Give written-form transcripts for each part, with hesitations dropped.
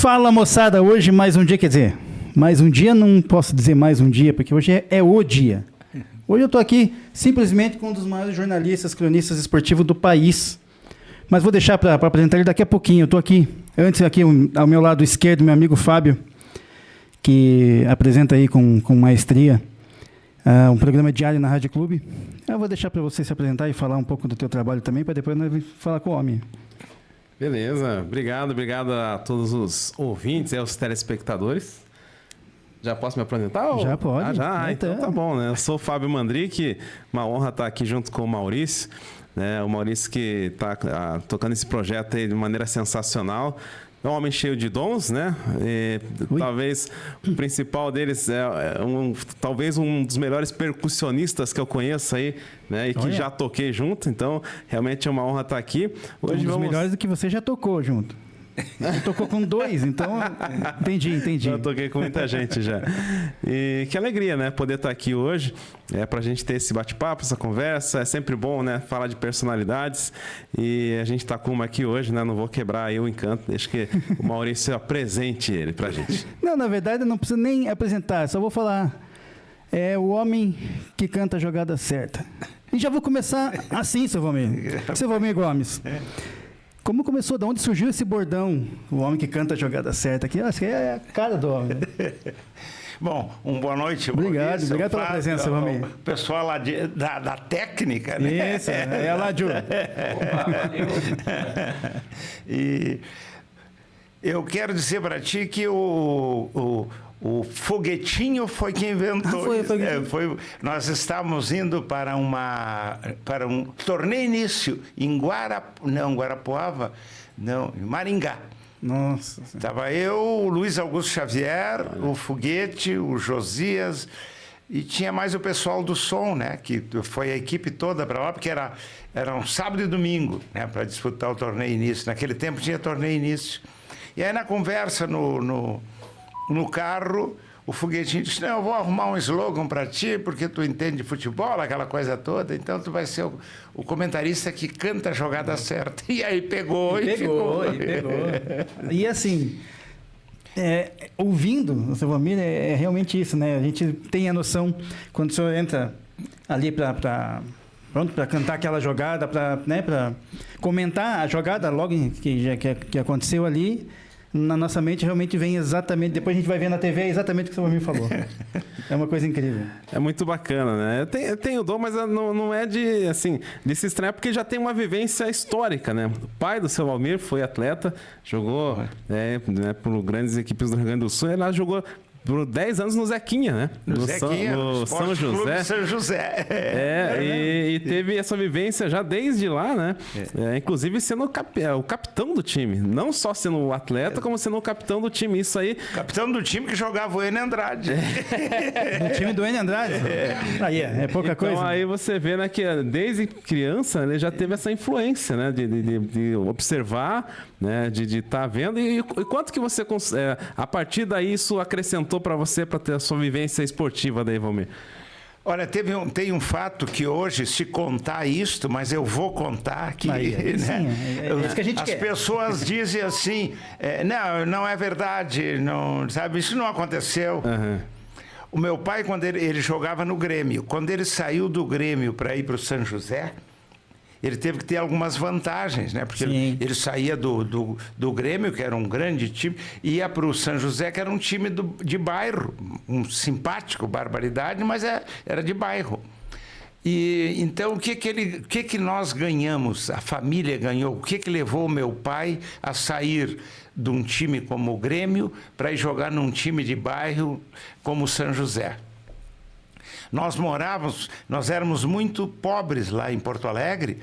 Fala, moçada, hoje mais um dia, quer dizer, mais um dia, não posso dizer mais um dia, porque hoje é o dia. Hoje eu estou aqui simplesmente com um dos maiores jornalistas, cronistas esportivos do país. Mas vou deixar para apresentar ele daqui a pouquinho. Eu estou aqui, antes aqui ao meu lado esquerdo, meu amigo Fábio, que apresenta aí com maestria um programa diário na Rádio Clube. Eu vou deixar para você se apresentar e falar um pouco do teu trabalho também, para depois nós falar com o homem. Beleza, obrigado a todos os ouvintes e aos telespectadores. Já posso me apresentar? Ou... Já pode. Então tá bom, né? Eu sou o Fábio Mandrick, uma honra estar aqui junto com o Maurício, né? O Maurício que está tocando esse projeto aí de maneira sensacional. É um homem cheio de dons, né? E talvez o principal deles talvez um dos melhores percussionistas que eu conheço aí, né? E que já toquei junto, então realmente é uma honra estar aqui. Hoje um dos melhores do que você já tocou junto. Você tocou com 2, então entendi. Já toquei com muita gente já. E que alegria, né? Poder estar aqui hoje, pra gente ter esse bate-papo, essa conversa. É sempre bom, né? Falar de personalidades. E a gente tá com uma aqui hoje, né? Não vou quebrar aí o encanto. Deixa que o Maurício apresente ele pra gente. Não, na verdade, eu não preciso nem apresentar. Só vou falar. É o homem que canta a jogada certa. E já vou começar assim, seu Valmir. Seu Valmir Gomes. Como começou? De onde surgiu esse bordão? O homem que canta a jogada certa aqui. Acho que é a cara do homem. Bom, boa noite. Obrigado pela presença, Valmir. O pessoal lá da técnica, né? Isso, é a Ládio. E eu quero dizer para ti que o foguetinho foi quem inventou. Nós estávamos indo para um torneio início em Guarapuava, em Maringá. Nossa. Estava eu, o Luiz Augusto Xavier, o Foguete, o Josias, e tinha mais o pessoal do som, né? Que foi a equipe toda para lá, porque era um sábado e domingo, né? Para disputar o torneio início. Naquele tempo tinha torneio início. E aí na conversa no carro, o Foguetinho disse: não, eu vou arrumar um slogan para ti, porque tu entende de futebol, aquela coisa toda, então tu vai ser o comentarista que canta a jogada certa. E aí pegou. E assim, ouvindo o seu Valmir, é realmente isso, né? A gente tem a noção, quando o senhor entra ali para cantar aquela jogada, para comentar a jogada logo que aconteceu ali, na nossa mente realmente vem exatamente, depois a gente vai ver na TV, é exatamente o que o seu Valmir falou. É uma coisa incrível. É muito bacana, né? Eu tenho dom, mas não é de se estranhar, porque já tem uma vivência histórica, né? O pai do seu Valmir foi atleta, jogou por grandes equipes do Rio Grande do Sul, e lá jogou por 10 anos no Zequinha, né? No São José. São José. E teve essa vivência já desde lá, né? Inclusive sendo o capitão do time. Não só sendo o atleta, como sendo o capitão do time. Isso aí... Capitão do time que jogava o Enio Andrade. Do time do Enio Andrade? Aí é pouca coisa. Então aí você vê, né, que desde criança ele já teve essa influência, né? De observar, né? De estar vendo. E quanto que você... a partir daí isso acrescentou para você, para ter a sua vivência esportiva daí, Valmir? Olha, tem um fato que hoje, se contar isto, mas eu vou contar que... isso que a gente As quer. pessoas dizem assim, não é verdade, não, sabe, isso não aconteceu. Uhum. O meu pai, quando ele jogava no Grêmio, quando ele saiu do Grêmio para ir para o São José, ele teve que ter algumas vantagens, né? Porque ele saía do Grêmio, que era um grande time, e ia para o São José, que era um time de bairro, um simpático, barbaridade, mas era de bairro. E então o que nós ganhamos? A família ganhou. O que levou o meu pai a sair de um time como o Grêmio para ir jogar num time de bairro como o São José? Nós éramos muito pobres lá em Porto Alegre,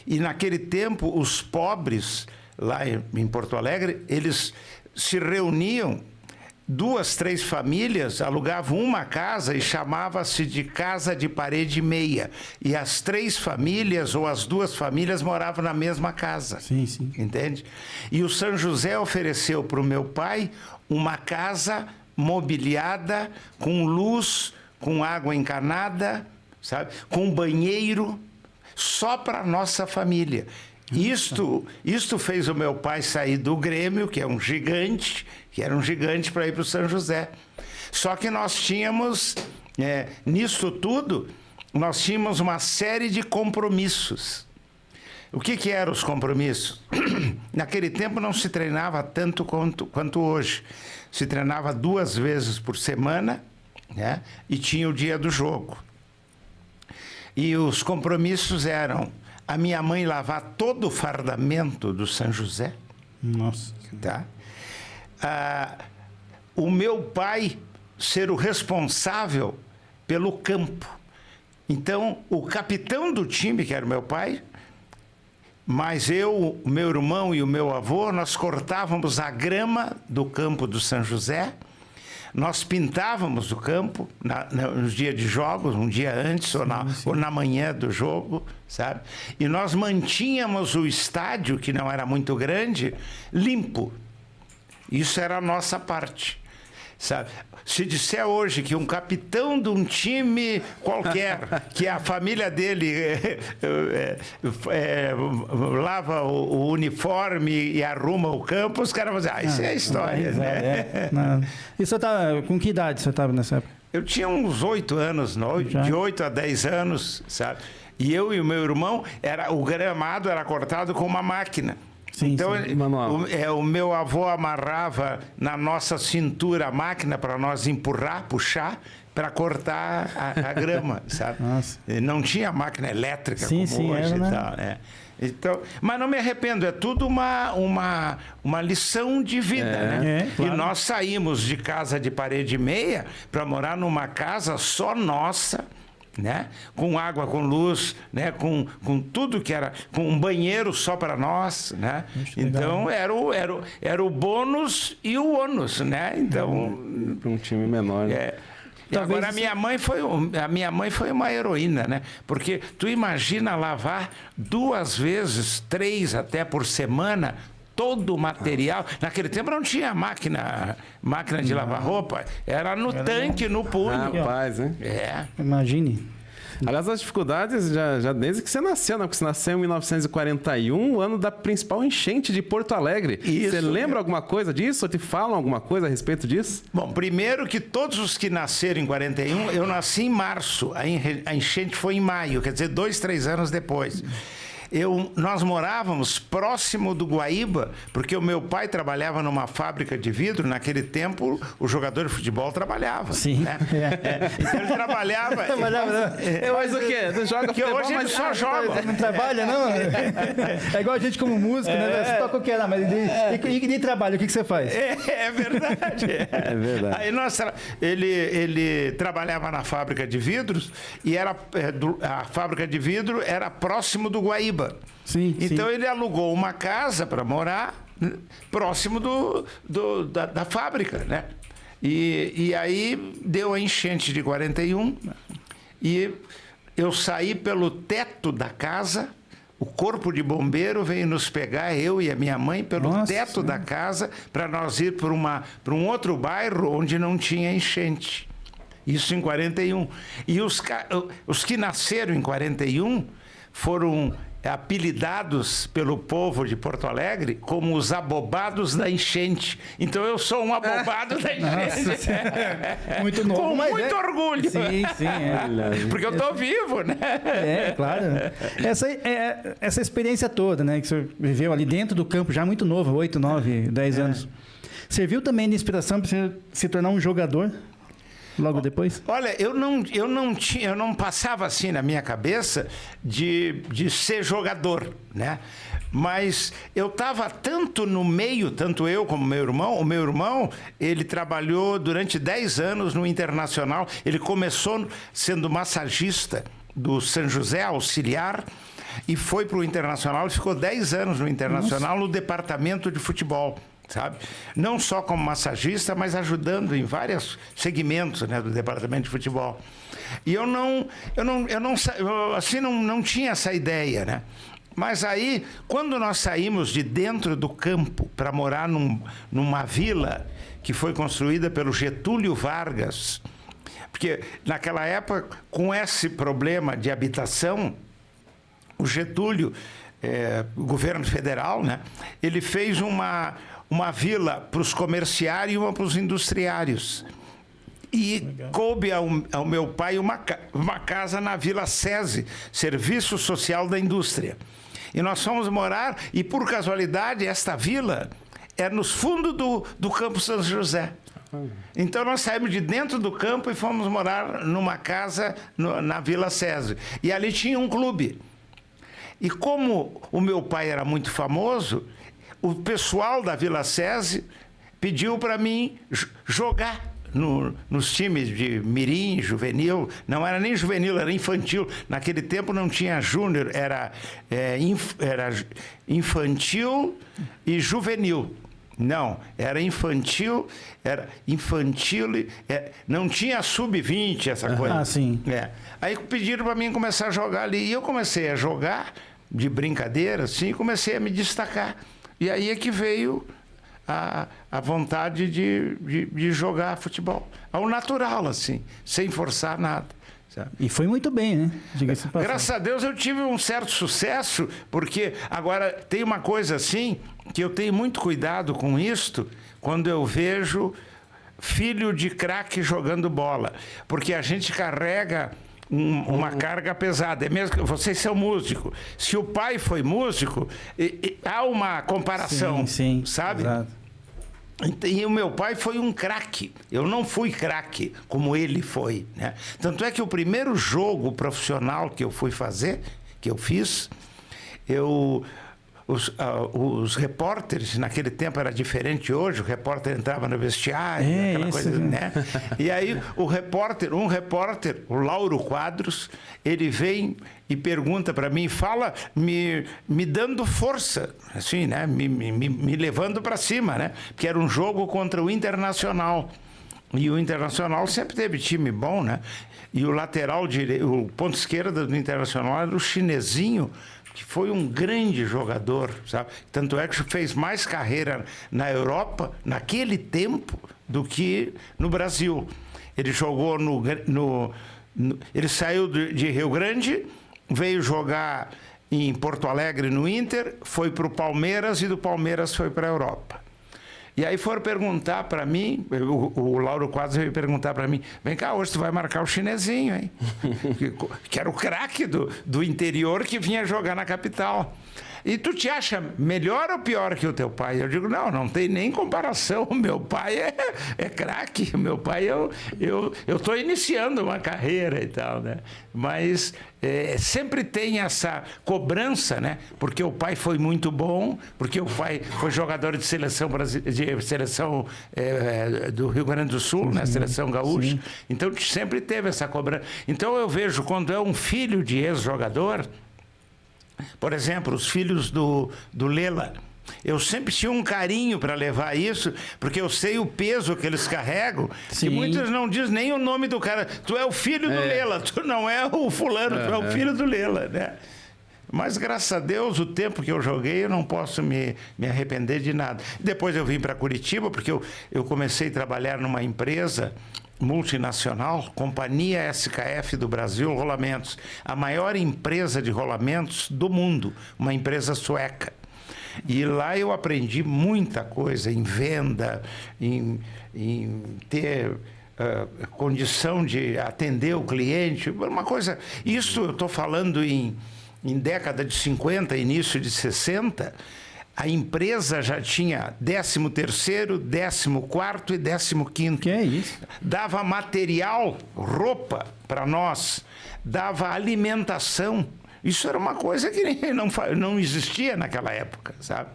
e naquele tempo os pobres lá em Porto Alegre, eles se reuniam, 2, 3 famílias alugavam uma casa e chamava-se de casa de parede meia, e as 3 famílias ou as 2 famílias moravam na mesma casa. Sim. Entende? E o São José ofereceu para o meu pai uma casa mobiliada, com luz, com água encanada, sabe? Com banheiro, só para a nossa família. Isto fez o meu pai sair do Grêmio, que era um gigante, para ir para o São José. Só que nós tínhamos, nisso tudo, nós tínhamos uma série de compromissos. O que eram os compromissos? Naquele tempo não se treinava tanto quanto hoje. Se treinava 2 vezes por semana, né? E tinha o dia do jogo. E os compromissos eram a minha mãe lavar todo o fardamento do São José. Nossa. Tá? O meu pai ser o responsável pelo campo. Então, o capitão do time, que era o meu pai, mas eu, o meu irmão e o meu avô, nós cortávamos a grama do campo do São José, nós pintávamos o campo nos dias de jogos, um dia antes ou na manhã do jogo, sabe? E nós mantínhamos o estádio, que não era muito grande, limpo. Isso era a nossa parte, sabe? Se disser hoje que um capitão de um time qualquer, que a família dele lava o uniforme e arruma o campo, os caras vão dizer, isso é história, né? E você com que idade você estava nessa época? Eu tinha uns 8 anos, de 8 a 10 anos, sabe? E eu e o meu irmão, o gramado era cortado com uma máquina. Sim, então, sim. O meu avô amarrava na nossa cintura a máquina para nós puxar, para cortar a grama, sabe? Nossa. Não tinha máquina elétrica sim, como sim, hoje. era, e tal, Então, mas não me arrependo, é tudo uma lição de vida, né? Claro. E nós saímos de casa de parede e meia para morar numa casa só nossa, né? Com água, com luz, né? Com tudo que era, com um banheiro só para nós, né? Então era o bônus e o ônus, né? Então para um time menor. Né? Agora a minha mãe foi uma heroína, né? Porque tu imagina lavar 2 vezes, 3 até por semana todo o material. Naquele tempo não tinha máquina de lavar roupa, era no tanque, no punho. Rapaz, hein? Imagine. Aliás, as dificuldades já desde que você nasceu, né? Porque você nasceu em 1941, o ano da principal enchente de Porto Alegre. Isso, você lembra alguma coisa disso? Ou te falam alguma coisa a respeito disso? Bom, primeiro que todos os que nasceram em 41, eu nasci em março, a enchente foi em maio, quer dizer, 2, 3 anos depois. Nós morávamos próximo do Guaíba, porque o meu pai trabalhava numa fábrica de vidro. Naquele tempo, o jogador de futebol trabalhava. Sim. Né? Então ele trabalhava. Mas o quê? Você joga porque futebol, hoje ele mas só joga. Não trabalha, não? É igual a gente como músico, né? Você toca o que lá, mas de trabalho, o que você faz? É verdade. É verdade. Aí ele trabalhava na fábrica de vidros e a fábrica de vidro era próximo do Guaíba. Sim, então ele alugou uma casa para morar próximo da fábrica, né? E aí deu a enchente de 41 e eu saí pelo teto da casa, o corpo de bombeiro veio nos pegar, eu e a minha mãe, pelo teto da casa, para nós ir para um outro bairro onde não tinha enchente. Isso em 41. E os que nasceram em 41 foram apelidados pelo povo de Porto Alegre como os abobados da enchente. Então eu sou um abobado da enchente. Muito novo. Com muito orgulho. Sim. Porque eu estou vivo, né? Claro. Essa experiência toda, né, que você viveu ali dentro do campo, já muito novo, 8, 9, 10 anos. Serviu também de inspiração para você se tornar um jogador? Logo depois? Olha, eu não passava assim na minha cabeça de ser jogador, né? Mas eu estava tanto no meio, tanto eu como meu irmão. O meu irmão, ele trabalhou durante 10 anos no Internacional. Ele começou sendo massagista do São José, auxiliar, e foi para o Internacional e ficou 10 anos no Internacional. Nossa. No departamento de futebol. Sabe? Não só como massagista, mas ajudando em vários segmentos, né, do departamento de futebol. E eu não tinha essa ideia, né? Mas aí, quando nós saímos de dentro do campo para morar numa vila que foi construída pelo Getúlio Vargas, porque naquela época, com esse problema de habitação, o Getúlio governo federal, né? Ele fez uma vila para os comerciários e uma para os industriários. E legal. Coube ao meu pai uma casa na Vila SESI, Serviço Social da Indústria. E nós fomos morar, e por casualidade, esta vila é nos fundos do Campo São José. Então nós saímos de dentro do campo e fomos morar numa casa na Vila SESI. E ali tinha um clube. E como o meu pai era muito famoso, o pessoal da Vila SESI pediu para mim jogar nos times de mirim, juvenil. Não era nem juvenil, era infantil. Naquele tempo não tinha júnior, era infantil e juvenil. Não, era infantil, não tinha sub-20, essa coisa. Ah, sim. Aí pediram para mim começar a jogar ali. E eu comecei a jogar, de brincadeira, assim, e comecei a me destacar. E aí é que veio a vontade de jogar futebol. Ao natural, assim, sem forçar nada. Sabe? E foi muito bem, né? Graças a Deus eu tive um certo sucesso, porque agora tem uma coisa assim, que eu tenho muito cuidado com isto, quando eu vejo filho de craque jogando bola. Porque a gente carrega uma carga pesada. É mesmo que vocês são músicos. Se o pai foi músico, há uma comparação, sim, sabe? Exato. E o meu pai foi um craque. Eu não fui craque como ele foi, né? Tanto é que o primeiro jogo profissional que eu fui fazer, que eu fiz, os repórteres, naquele tempo era diferente hoje, o repórter entrava no vestiário, aquela coisa, né? E aí um repórter, o Lauro Quadros, ele vem e pergunta para mim, fala me dando força, assim, né? Me levando para cima, né? Porque era um jogo contra o Internacional. E o Internacional sempre teve time bom, né? E o lateral direito, o ponto esquerda do Internacional era o chinesinho, que foi um grande jogador, sabe? Tanto é que fez mais carreira na Europa, naquele tempo, do que no Brasil. Ele jogou ele saiu de Rio Grande, veio jogar em Porto Alegre, no Inter, foi para o Palmeiras e do Palmeiras foi para a Europa. E aí foram perguntar para mim, o Lauro Quadros veio perguntar para mim, vem cá, hoje tu vai marcar o chinesinho, hein? que era o craque do interior que vinha jogar na capital. E tu te acha melhor ou pior que o teu pai? Eu digo, não tem nem comparação. O meu pai é craque. O meu pai, eu estou iniciando uma carreira e tal, né? Mas sempre tem essa cobrança, né? Porque o pai foi muito bom, porque o pai foi jogador de seleção do Rio Grande do Sul, né? Seleção gaúcha. Sim. Então sempre teve essa cobrança. Então eu vejo quando é um filho de ex-jogador, por exemplo, os filhos do Lela, eu sempre tinha um carinho para levar isso, porque eu sei o peso que eles carregam. Sim. E muitos não dizem nem o nome do cara. Tu é o filho do Lela, tu não é o fulano, tu é o filho do Lela, né? Mas, graças a Deus, o tempo que eu joguei, eu não posso me arrepender de nada. Depois eu vim para Curitiba, porque eu comecei a trabalhar numa empresa multinacional, Companhia SKF do Brasil, Rolamentos, a maior empresa de rolamentos do mundo, uma empresa sueca. E lá eu aprendi muita coisa em venda, em ter condição de atender o cliente, uma coisa. Isso eu estou falando em década de 50, início de 60. A empresa já tinha 13º, 14º e 15º. Que é isso? Dava material, roupa para nós, dava alimentação. Isso era uma coisa que não existia naquela época, sabe?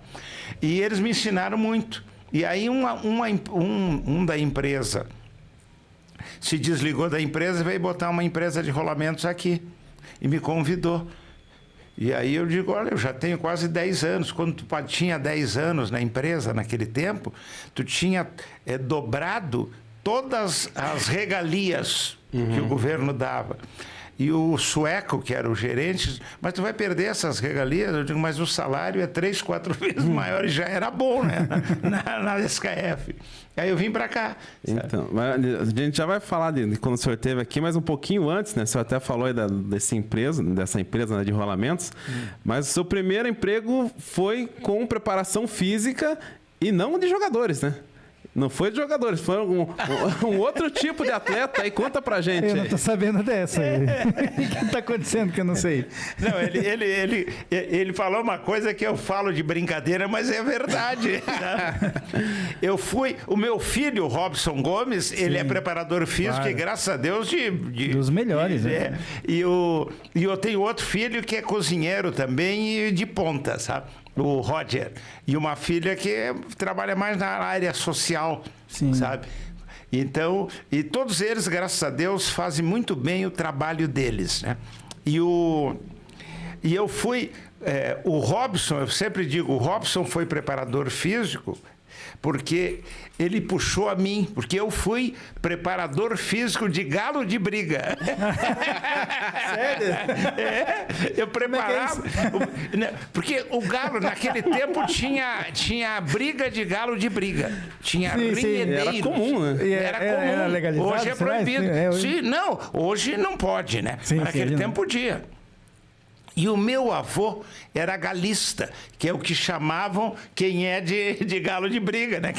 E eles me ensinaram muito. E aí um da empresa se desligou da empresa e veio botar uma empresa de rolamentos aqui. E me convidou. E aí eu digo, olha, eu já tenho quase 10 anos. Quando tu tinha 10 anos na empresa, naquele tempo, tu tinha dobrado todas as regalias que o governo dava. E o sueco, que era o gerente, mas tu vai perder essas regalias? Eu digo, mas o salário é 3, 4 vezes maior e já era bom, né? na SKF. Aí eu vim para cá. Então, a gente já vai falar de quando o senhor esteve aqui, mas um pouquinho antes, né? O senhor até falou aí dessa empresa, né, de rolamentos, mas o seu primeiro emprego foi com preparação física e não de jogadores, né? Não foi de jogadores, foi um outro tipo de atleta. Aí conta pra gente. Eu não tô sabendo dessa. O que tá acontecendo que eu não sei? Não, ele falou uma coisa que eu falo de brincadeira, mas é verdade. O meu filho, Robson Gomes, ele é preparador físico, claro. E graças a Deus dos melhores, né? E eu tenho outro filho que é cozinheiro também e de ponta, sabe? O Roger, e uma filha que trabalha mais na área social, sim. Sabe? Então, e todos eles, graças a Deus, fazem muito bem o trabalho deles, né? E eu fui, o Robson, eu sempre digo, o Robson foi preparador físico porque ele puxou a mim, porque eu fui preparador físico de galo de briga. Sério? Eu preparava. Porque o galo, naquele tempo, tinha briga de galo de briga. Tinha rinhedeiros. Era comum, né? Era comum. Era legalizado, hoje é proibido. Sim, não, hoje não pode, né? Sim, naquele tempo podia. E o meu avô era galista, que é o que chamavam quem é de galo de briga, né?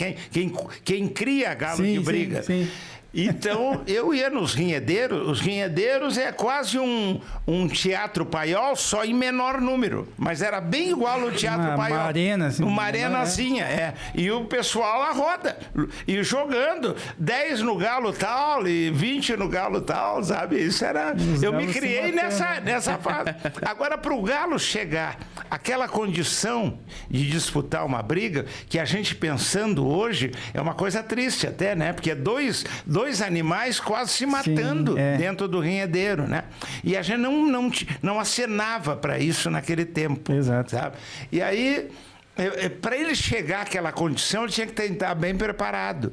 Quem cria galo de briga. Sim. Então, eu ia nos rinhedeiros. Os rinhedeiros é quase um teatro paiol, só em menor número. Mas era bem igual ao teatro paiol. Uma arena, assim. Uma arenazinha, E o pessoal à roda. E jogando 10 no galo tal e 20 no galo tal, sabe? Isso era... Eu me criei nessa fase. Agora, para o galo chegar àquela condição de disputar uma briga, que a gente pensando hoje, é uma coisa triste até, né? Porque dois animais quase se matando dentro do rinhedeiro, né? E a gente não acenava para isso naquele tempo. Exato. Sabe? E aí, para ele chegar àquela condição, ele tinha que estar bem preparado.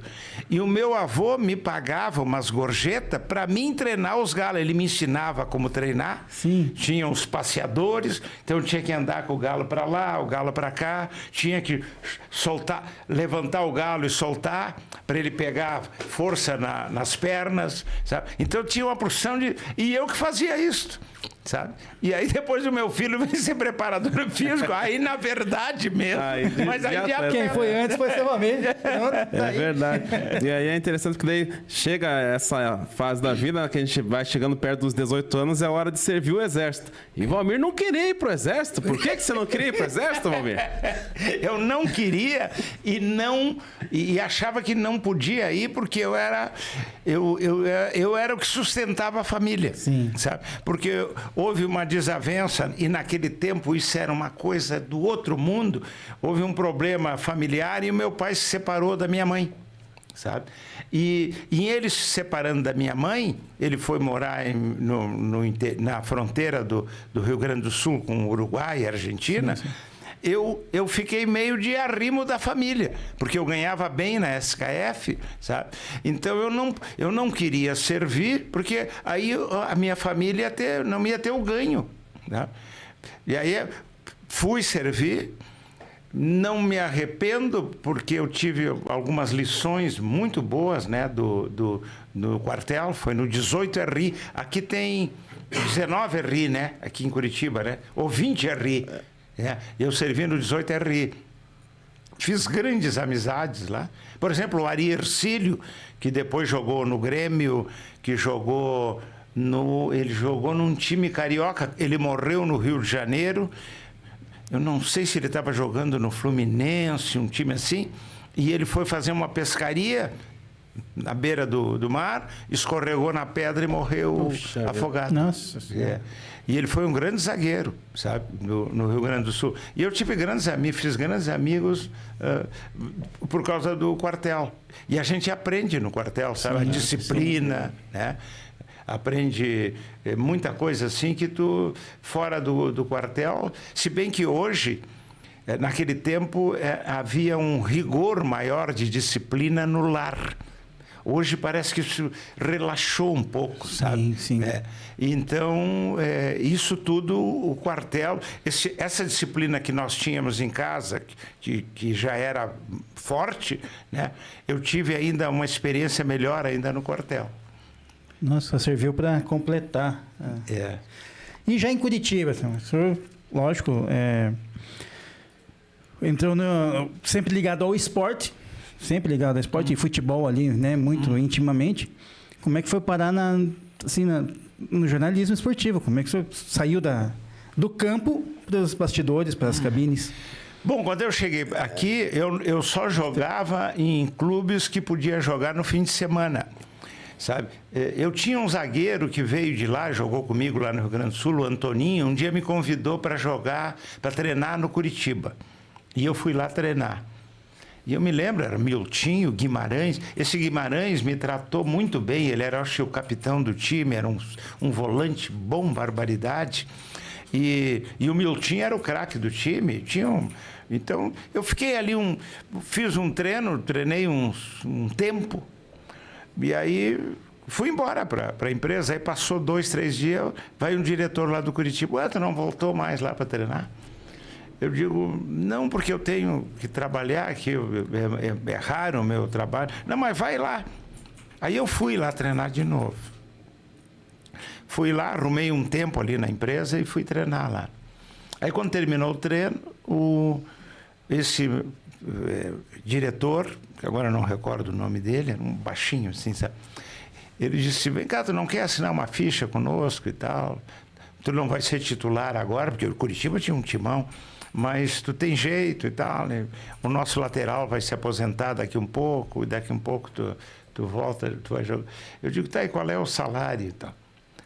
E o meu avô me pagava umas gorjetas para mim treinar os galos. Ele me ensinava como treinar. Sim. Tinha os passeadores, então eu tinha que andar com o galo para lá, o galo para cá, tinha que soltar, levantar o galo e soltar para ele pegar força nas pernas, sabe? Então tinha uma porção de... E eu que fazia isso, sabe? E aí depois o meu filho veio ser preparador físico, aí na verdade mesmo. Mas aí quem foi antes foi seu amigo. É verdade. E aí é interessante que daí chega essa fase da vida que a gente vai chegando perto dos 18 anos, é hora de servir o exército. E Valmir não queria ir pro exército. Por que você não queria ir pro exército, Valmir? Eu não queria e achava que não podia ir porque eu era o que sustentava a família. Sim. Sabe? Porque houve uma desavença e naquele tempo isso era uma coisa do outro mundo. Houve um problema familiar e o meu pai se separou da minha mãe, sabe? E ele se separando da minha mãe, ele foi morar na fronteira do Rio Grande do Sul com o Uruguai e Argentina. Sim. Eu fiquei meio de arrimo da família, porque eu ganhava bem na SKF, sabe? Então eu não queria servir, porque aí a minha família não ia ter o ganho, né? E aí fui servir, não me arrependo, porque eu tive algumas lições muito boas, né, do quartel, foi no 18 RI, aqui tem 19 RI, né, aqui em Curitiba, né, ou 20 RI. Eu servi no 18 RI. Fiz grandes amizades lá. Por exemplo, o Ari Ercílio, que depois jogou no Grêmio, ele jogou num time carioca. Ele morreu no Rio de Janeiro. Eu não sei se ele estava jogando no Fluminense, um time assim. E ele foi fazer uma pescaria na beira do mar, escorregou na pedra e morreu afogado. Nossa Senhora. E ele foi um grande zagueiro, sabe, no Rio Grande do Sul. E eu tive grandes amigos, fiz grandes amigos por causa do quartel. E a gente aprende no quartel, sabe, a disciplina, né? Aprende muita coisa assim que tu, fora do quartel, se bem que hoje, naquele tempo, havia um rigor maior de disciplina no lar. Hoje parece que isso relaxou um pouco, sabe? Sim. Então, isso tudo, o quartel, essa disciplina que nós tínhamos em casa, que já era forte, né? Eu tive ainda uma experiência melhor ainda no quartel. Nossa, serviu para completar. E já em Curitiba, o senhor, lógico, entrou sempre ligado ao esporte, e futebol ali, né, muito intimamente. Como é que foi parar no jornalismo esportivo? Como é que o senhor saiu do campo para os bastidores, para as cabines? Bom, quando eu cheguei aqui, eu só jogava em clubes que podia jogar no fim de semana. Sabe? Eu tinha um zagueiro que veio de lá, jogou comigo lá no Rio Grande do Sul, o Antoninho, um dia me convidou para treinar no Curitiba. E eu fui lá treinar. E eu me lembro, era Miltinho, Guimarães. Esse Guimarães me tratou muito bem, ele era, acho que, o capitão do time, era um volante bom, barbaridade. E o Miltinho era o craque do time. Então, eu fiquei ali, fiz um treino, treinei um tempo. E aí fui embora para a empresa. Aí passou 2, 3 dias, vai um diretor lá do Curitiba. Tu não voltou mais lá para treinar? Eu digo, não, porque eu tenho que trabalhar, que é raro o meu trabalho. Não, mas vai lá. Aí eu fui lá treinar de novo. Fui lá, arrumei um tempo ali na empresa e fui treinar lá. Aí quando terminou o treino, esse diretor, que agora eu não recordo o nome dele, era um baixinho assim, sabe? Ele disse, vem cá, tu não quer assinar uma ficha conosco e tal? Tu não vai ser titular agora, porque o Curitiba tinha um timão, mas tu tem jeito e tal, né? O nosso lateral vai se aposentar daqui um pouco, e daqui um pouco tu volta, tu vai jogar. Eu digo, tá, e qual é o salário e tal?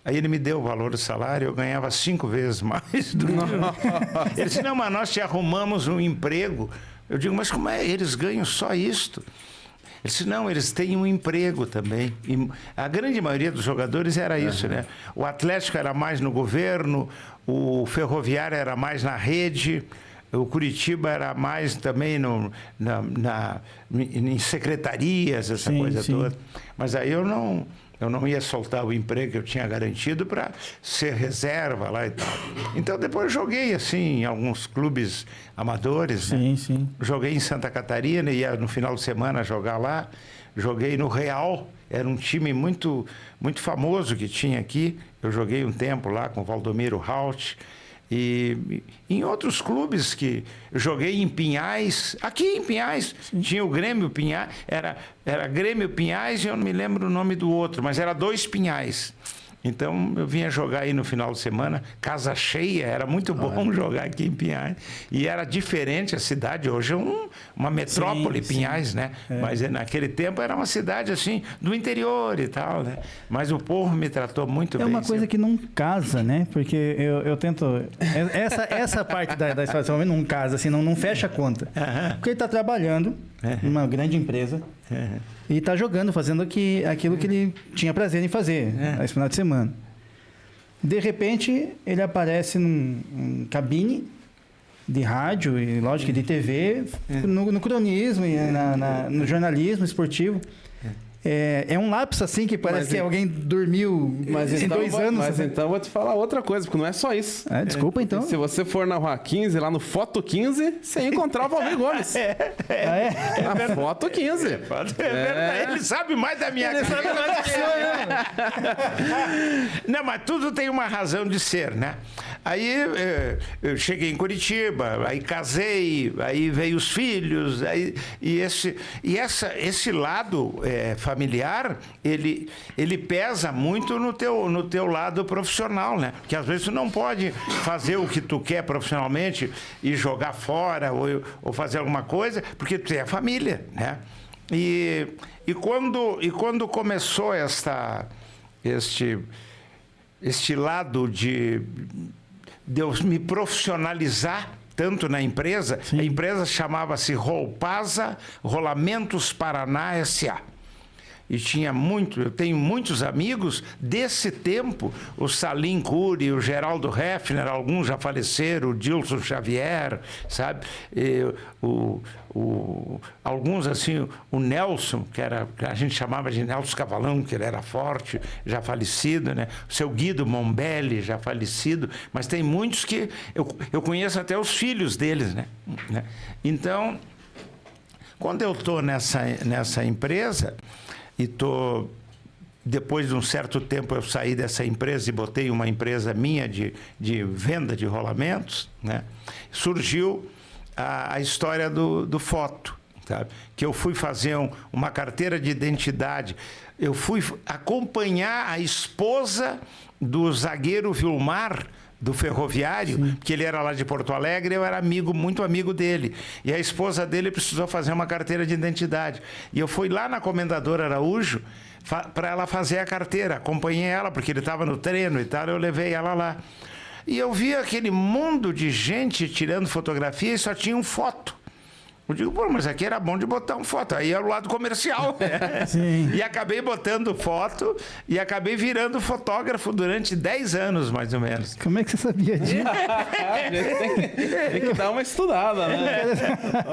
Aí ele me deu o valor do salário, eu ganhava 5 vezes mais do que ele disse, não, mas nós te arrumamos um emprego. Eu digo, mas como é? Eles ganham só isto? Ele disse, não, eles têm um emprego também. E a grande maioria dos jogadores era isso, né? O Atlético era mais no governo, o Ferroviário era mais na rede, o Curitiba era mais também em secretarias, essa coisa toda. Mas aí eu não ia soltar o emprego que eu tinha garantido para ser reserva lá e tal. Então, depois joguei, assim, em alguns clubes amadores, né? Sim. Joguei em Santa Catarina, ia no final de semana jogar lá. Joguei no Real, era um time muito, muito famoso que tinha aqui. Eu joguei um tempo lá com o Valdomiro Haut. E em outros clubes que eu joguei em Pinhais, aqui em Pinhais, tinha o Grêmio Pinhais, era Grêmio Pinhais e eu não me lembro o nome do outro, mas era 2 Pinhais. Então eu vinha jogar aí no final de semana, casa cheia, era muito bom jogar aqui em Pinhais. E era diferente a cidade, hoje é uma metrópole, Pinhais, né? Mas naquele tempo era uma cidade assim, do interior e tal, né? Mas o povo me tratou muito bem. É uma coisa que não casa, né? Porque eu tento... Essa parte da história não casa, assim, não fecha a conta. Porque ele está trabalhando numa grande empresa e está jogando, fazendo aquilo que ele tinha prazer em fazer esse final de semana. De repente, ele aparece num cabine de rádio e, lógico, de TV, no cronismo e no jornalismo esportivo. É um lapso assim que parece que alguém dormiu em 2 anos. Mas então eu vou te falar outra coisa, porque não é só isso. Desculpa, então. Se você for na Rua 15, lá no Foto 15, você encontrar o Valmir Gomes. Na Foto 15. Ele sabe mais da minha carreira. Não, mas tudo tem uma razão de ser, né? Aí eu cheguei em Curitiba, aí casei, aí veio os filhos, e esse lado familiar, ele pesa muito no teu lado profissional, né? Porque às vezes tu não pode fazer o que tu quer profissionalmente e jogar fora ou fazer alguma coisa, porque tu tem a família, né? E quando começou este lado de eu me profissionalizar tanto na empresa, a empresa chamava-se Rolpasa Rolamentos Paraná S.A. e eu tenho muitos amigos desse tempo, o Salim Cury, o Geraldo Heffner, alguns já faleceram, o Dilson Xavier, sabe? Alguns assim, o Nelson, que a gente chamava de Nelson Cavalão, que ele era forte, já falecido, né? O seu Guido Mombelli, já falecido, mas tem muitos que eu conheço até os filhos deles, né? Então, quando eu estou nessa empresa e depois de um certo tempo eu saí dessa empresa e botei uma empresa minha de venda de rolamentos, né? Surgiu a história do foto, sabe? Que eu fui fazer uma carteira de identidade. Eu fui acompanhar a esposa do zagueiro Vilmar, do Ferroviário, sim, porque ele era lá de Porto Alegre, eu era muito amigo dele. E a esposa dele precisou fazer uma carteira de identidade. E eu fui lá na Comendador Araújo para ela fazer a carteira. Acompanhei ela, porque ele estava no treino e tal, eu levei ela lá. E eu vi aquele mundo de gente tirando fotografia e só tinha foto. Eu digo, pô, mas aqui era bom de botar uma foto. Aí era o lado comercial. Sim. E acabei botando foto e acabei virando fotógrafo durante 10 anos, mais ou menos. Como é que você sabia disso? Tem que dar uma estudada, né?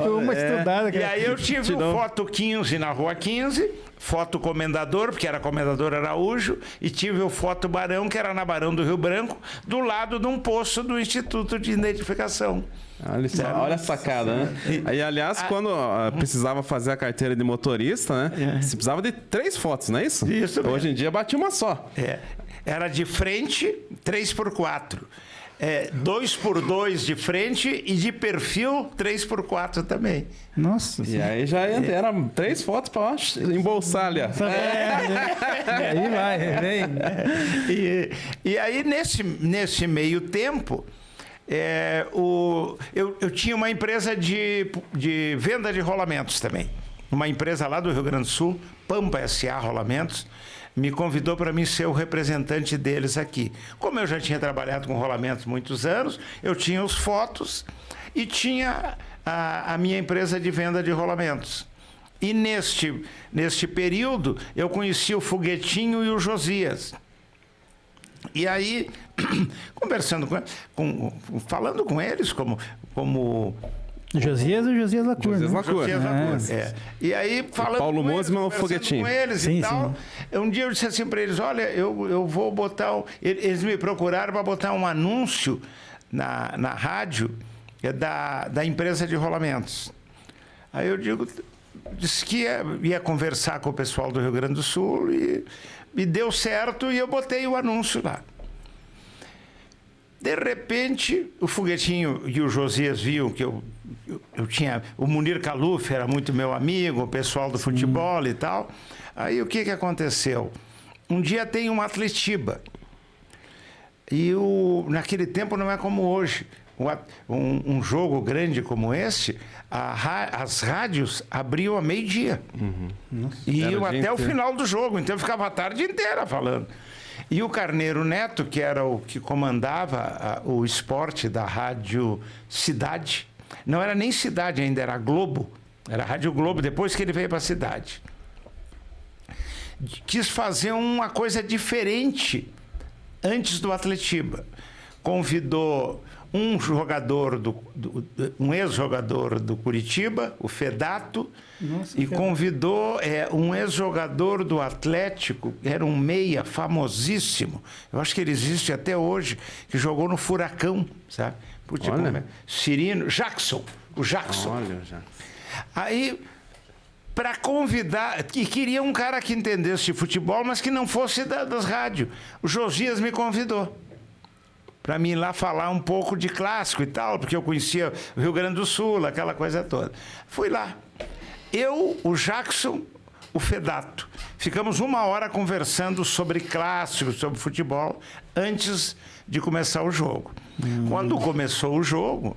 Uma estudada. E aí eu tive o Foto 15 na Rua 15, Foto Comendador, porque era Comendador Araújo, e tive o Foto Barão, que era na Barão do Rio Branco, do lado de um poço do Instituto de Identificação. Olha a sacada, né? Aí, aliás, quando precisava fazer a carteira de motorista, né? Você precisava de 3 fotos, não é isso? Isso mesmo. Hoje em dia bate uma só. Era de frente, 3x4. 2x2 de frente e de perfil 3x4 também. Nossa. E aí já eram 3 fotos para embolsar ali. E aí vai, vem. E aí, nesse meio tempo, eu tinha uma empresa de venda de rolamentos também. Uma empresa lá do Rio Grande do Sul, Pampa S.A. Rolamentos, me convidou para mim ser o representante deles aqui. Como eu já tinha trabalhado com rolamentos muitos anos, eu tinha os fotos e tinha a minha empresa de venda de rolamentos. E neste período, eu conheci o Foguetinho e o Josias. E aí, conversando falando com eles como Josias e Josias Lacour. Josias Lacour. E aí, falando Paulo Mosman, o Foguetinho. Com eles sim, e tal, sim. Um dia eu disse assim para eles, olha, eu vou botar... Eles me procuraram para botar um anúncio na rádio da empresa de rolamentos. Aí eu disse que ia conversar com o pessoal do Rio Grande do Sul e deu certo e eu botei o anúncio lá. De repente, o Foguetinho e o Josias viam que eu tinha... O Munir Caluf era muito meu amigo, o pessoal do futebol e tal. Aí o que aconteceu? Um dia tem uma Atletiba. E naquele tempo não é como hoje. Um jogo grande como esse, as rádios abriam a meio-dia. E iam até o final do jogo. Então eu ficava a tarde inteira falando. E o Carneiro Neto, que era o que comandava o esporte da Rádio Cidade, não era nem Cidade ainda, era Globo, era a Rádio Globo, depois que ele veio para a Cidade. Quis fazer uma coisa diferente antes do Atletiba. Convidou um jogador, um ex-jogador do Curitiba, o Fedato, e convidou um ex-jogador do Atlético, era um meia famosíssimo, eu acho que ele existe até hoje, que jogou no Furacão, sabe? Cirino, o Jackson. Olha, já. Aí, para convidar, e queria um cara que entendesse de futebol, mas que não fosse das rádios. O Josias me convidou para mim ir lá falar um pouco de clássico e tal, porque eu conhecia o Rio Grande do Sul, aquela coisa toda. Fui lá. Eu, o Jackson, o Fedato. Ficamos 1 hora conversando sobre clássico, sobre futebol, antes de começar o jogo. Quando começou o jogo,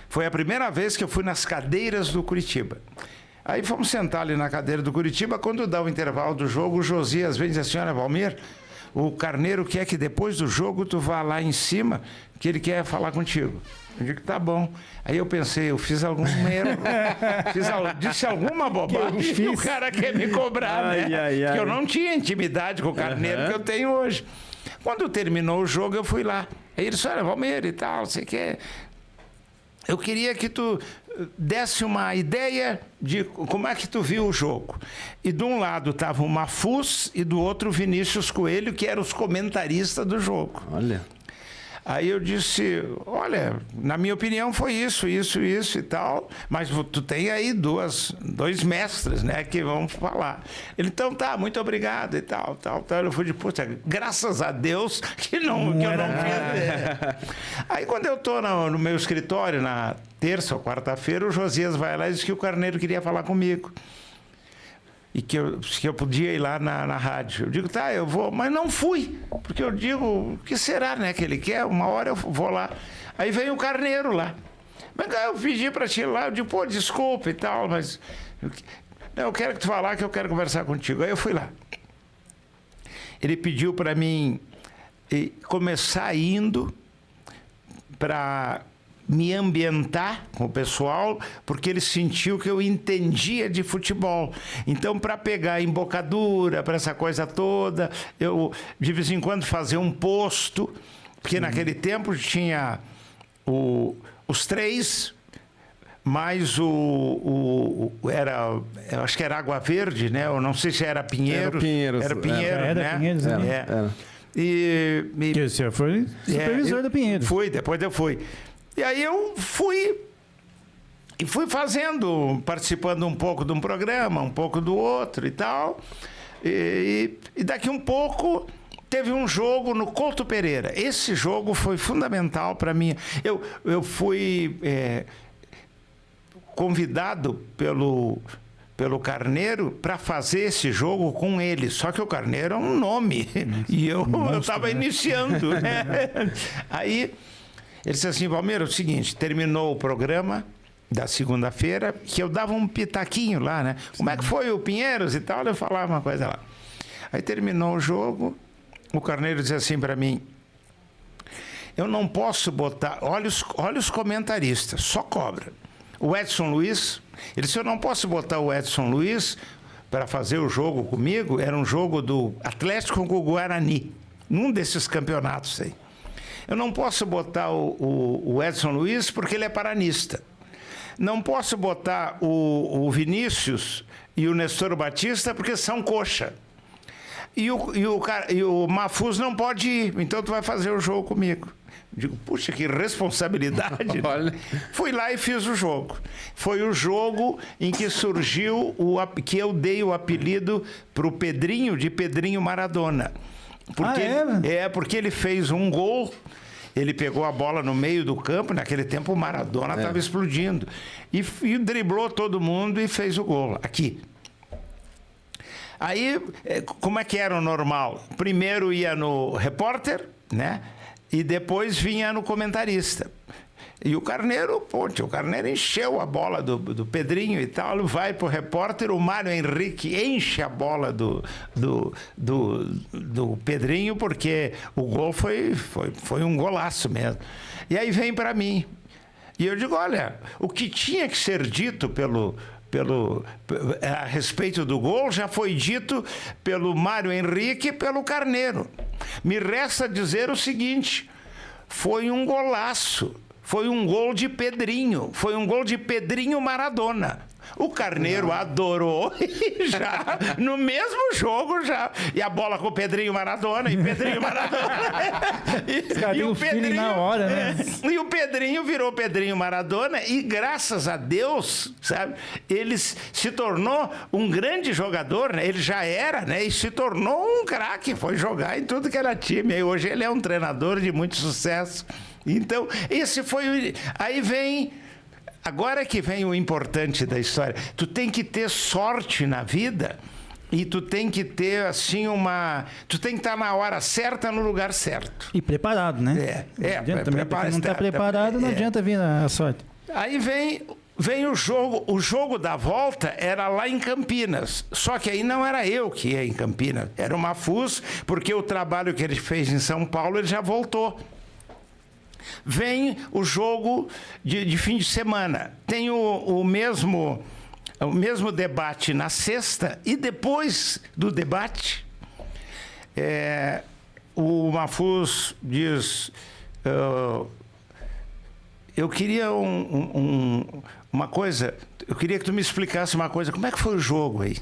foi a primeira vez que eu fui nas cadeiras do Curitiba. Aí fomos sentar ali na cadeira do Curitiba, quando dá o intervalo do jogo, o Josias vem e diz assim, olha, Valmir, o Carneiro quer que depois do jogo tu vá lá em cima, que ele quer falar contigo. Eu digo, tá bom. Aí eu pensei, eu fiz algum erro, disse alguma bobagem que o cara quer me cobrar, né? Porque eu não tinha intimidade com o Carneiro que eu tenho hoje. Quando terminou o jogo, eu fui lá. Aí ele disse, olha, Valmir e tal, você quer... Eu queria que tu desse uma ideia de como é que tu viu o jogo. E de um lado estava o Mafuz e do outro o Vinícius Coelho, que eram os comentaristas do jogo. Olha. Aí eu disse, olha, na minha opinião foi isso e tal, mas tu tem aí dois mestres, né, que vão falar. Ele, então tá, muito obrigado e tal. Eu fui de, puta, graças a Deus que eu não fiz. Aí quando eu tô no meu escritório, na terça ou quarta-feira, o Josias vai lá e diz que o Carneiro queria falar comigo. E que eu podia ir lá na rádio. Eu digo, tá, eu vou, mas não fui, porque eu digo, o que será, né, que ele quer? Uma hora eu vou lá. Aí vem o Carneiro lá. Mas eu pedi para ti ir lá, eu digo, pô, desculpa e tal, mas eu quero que tu vá lá, que eu quero conversar contigo. Aí eu fui lá. Ele pediu para mim começar indo para me ambientar com o pessoal, porque ele sentiu que eu entendia de futebol. Então, para pegar embocadura, para essa coisa toda, eu, de vez em quando, fazia um posto, porque naquele tempo tinha os três, mais eu acho que era Água Verde, né? Eu não sei se era Pinheiros. Era Pinheiros, né? Pinheiros, era. E o senhor foi supervisor da Pinheiros. Fui, depois eu fui. E aí eu fui fazendo, participando um pouco de um programa, um pouco do outro e tal. E daqui um pouco teve um jogo no Couto Pereira. Esse jogo foi fundamental para mim. Eu fui convidado pelo Carneiro para fazer esse jogo com ele. Só que o Carneiro é um nome. E eu estava iniciando. Né? Aí... ele disse assim, Valmir, é o seguinte, terminou o programa da segunda-feira, que eu dava um pitaquinho lá, né? Como é que foi o Pinheiros e tal? Eu falava uma coisa lá. Aí terminou o jogo, o Carneiro disse assim para mim, eu não posso botar, olha os comentaristas, só cobra. O Edson Luiz, ele disse, eu não posso botar o Edson Luiz para fazer o jogo comigo, era um jogo do Atlético com o Guarani, num desses campeonatos aí. Eu não posso botar o Edson Luiz porque ele é paranista. Não posso botar o Vinícius e o Nestor Batista porque são coxa. E o Mafuz não pode ir, então tu vai fazer o jogo comigo. Digo, puxa, que responsabilidade. Olha. Fui lá e fiz o jogo. Foi o jogo em que surgiu, que eu dei o apelido para o Pedrinho de Pedrinho Maradona. Porque porque ele fez um gol, ele pegou a bola no meio do campo, naquele tempo o Maradona estava explodindo, e driblou todo mundo e fez o gol, aqui. Aí, como é que era o normal? Primeiro ia no repórter, né? E depois vinha no comentarista. E o Carneiro, o Carneiro encheu a bola do Pedrinho e tal, vai pro repórter, o Mário Henrique enche a bola do Pedrinho, porque o gol foi um golaço mesmo. E aí vem para mim. E eu digo, olha, o que tinha que ser dito a respeito do gol já foi dito pelo Mário Henrique e pelo Carneiro. Me resta dizer o seguinte, foi um golaço. Foi um gol de Pedrinho. Foi um gol de Pedrinho Maradona. O Carneiro adorou e já, no mesmo jogo, já. E a bola com o Pedrinho Maradona e Pedrinho Maradona. e o Pedrinho na hora, né? E o Pedrinho virou Pedrinho Maradona e, graças a Deus, sabe, ele se tornou um grande jogador, né? Ele já era, né? E se tornou um craque, foi jogar em tudo que era time. E hoje ele é um treinador de muito sucesso. Então, esse foi... Aí vem... Agora que vem o importante da história. Tu tem que ter sorte na vida e tu tem que ter, assim, tu tem que estar na hora certa, no lugar certo. E preparado, né? Não adianta, também, porque não está preparado, não adianta vir a sorte. Aí vem o jogo da volta era lá em Campinas, só que aí não era eu que ia em Campinas, era o Mafuz, porque o trabalho que ele fez em São Paulo ele já voltou. Vem o jogo de fim de semana, tem o mesmo debate na sexta, e depois do debate o Mafuz diz: eu queria uma coisa, eu queria que tu me explicasse uma coisa, como é que foi o jogo aí?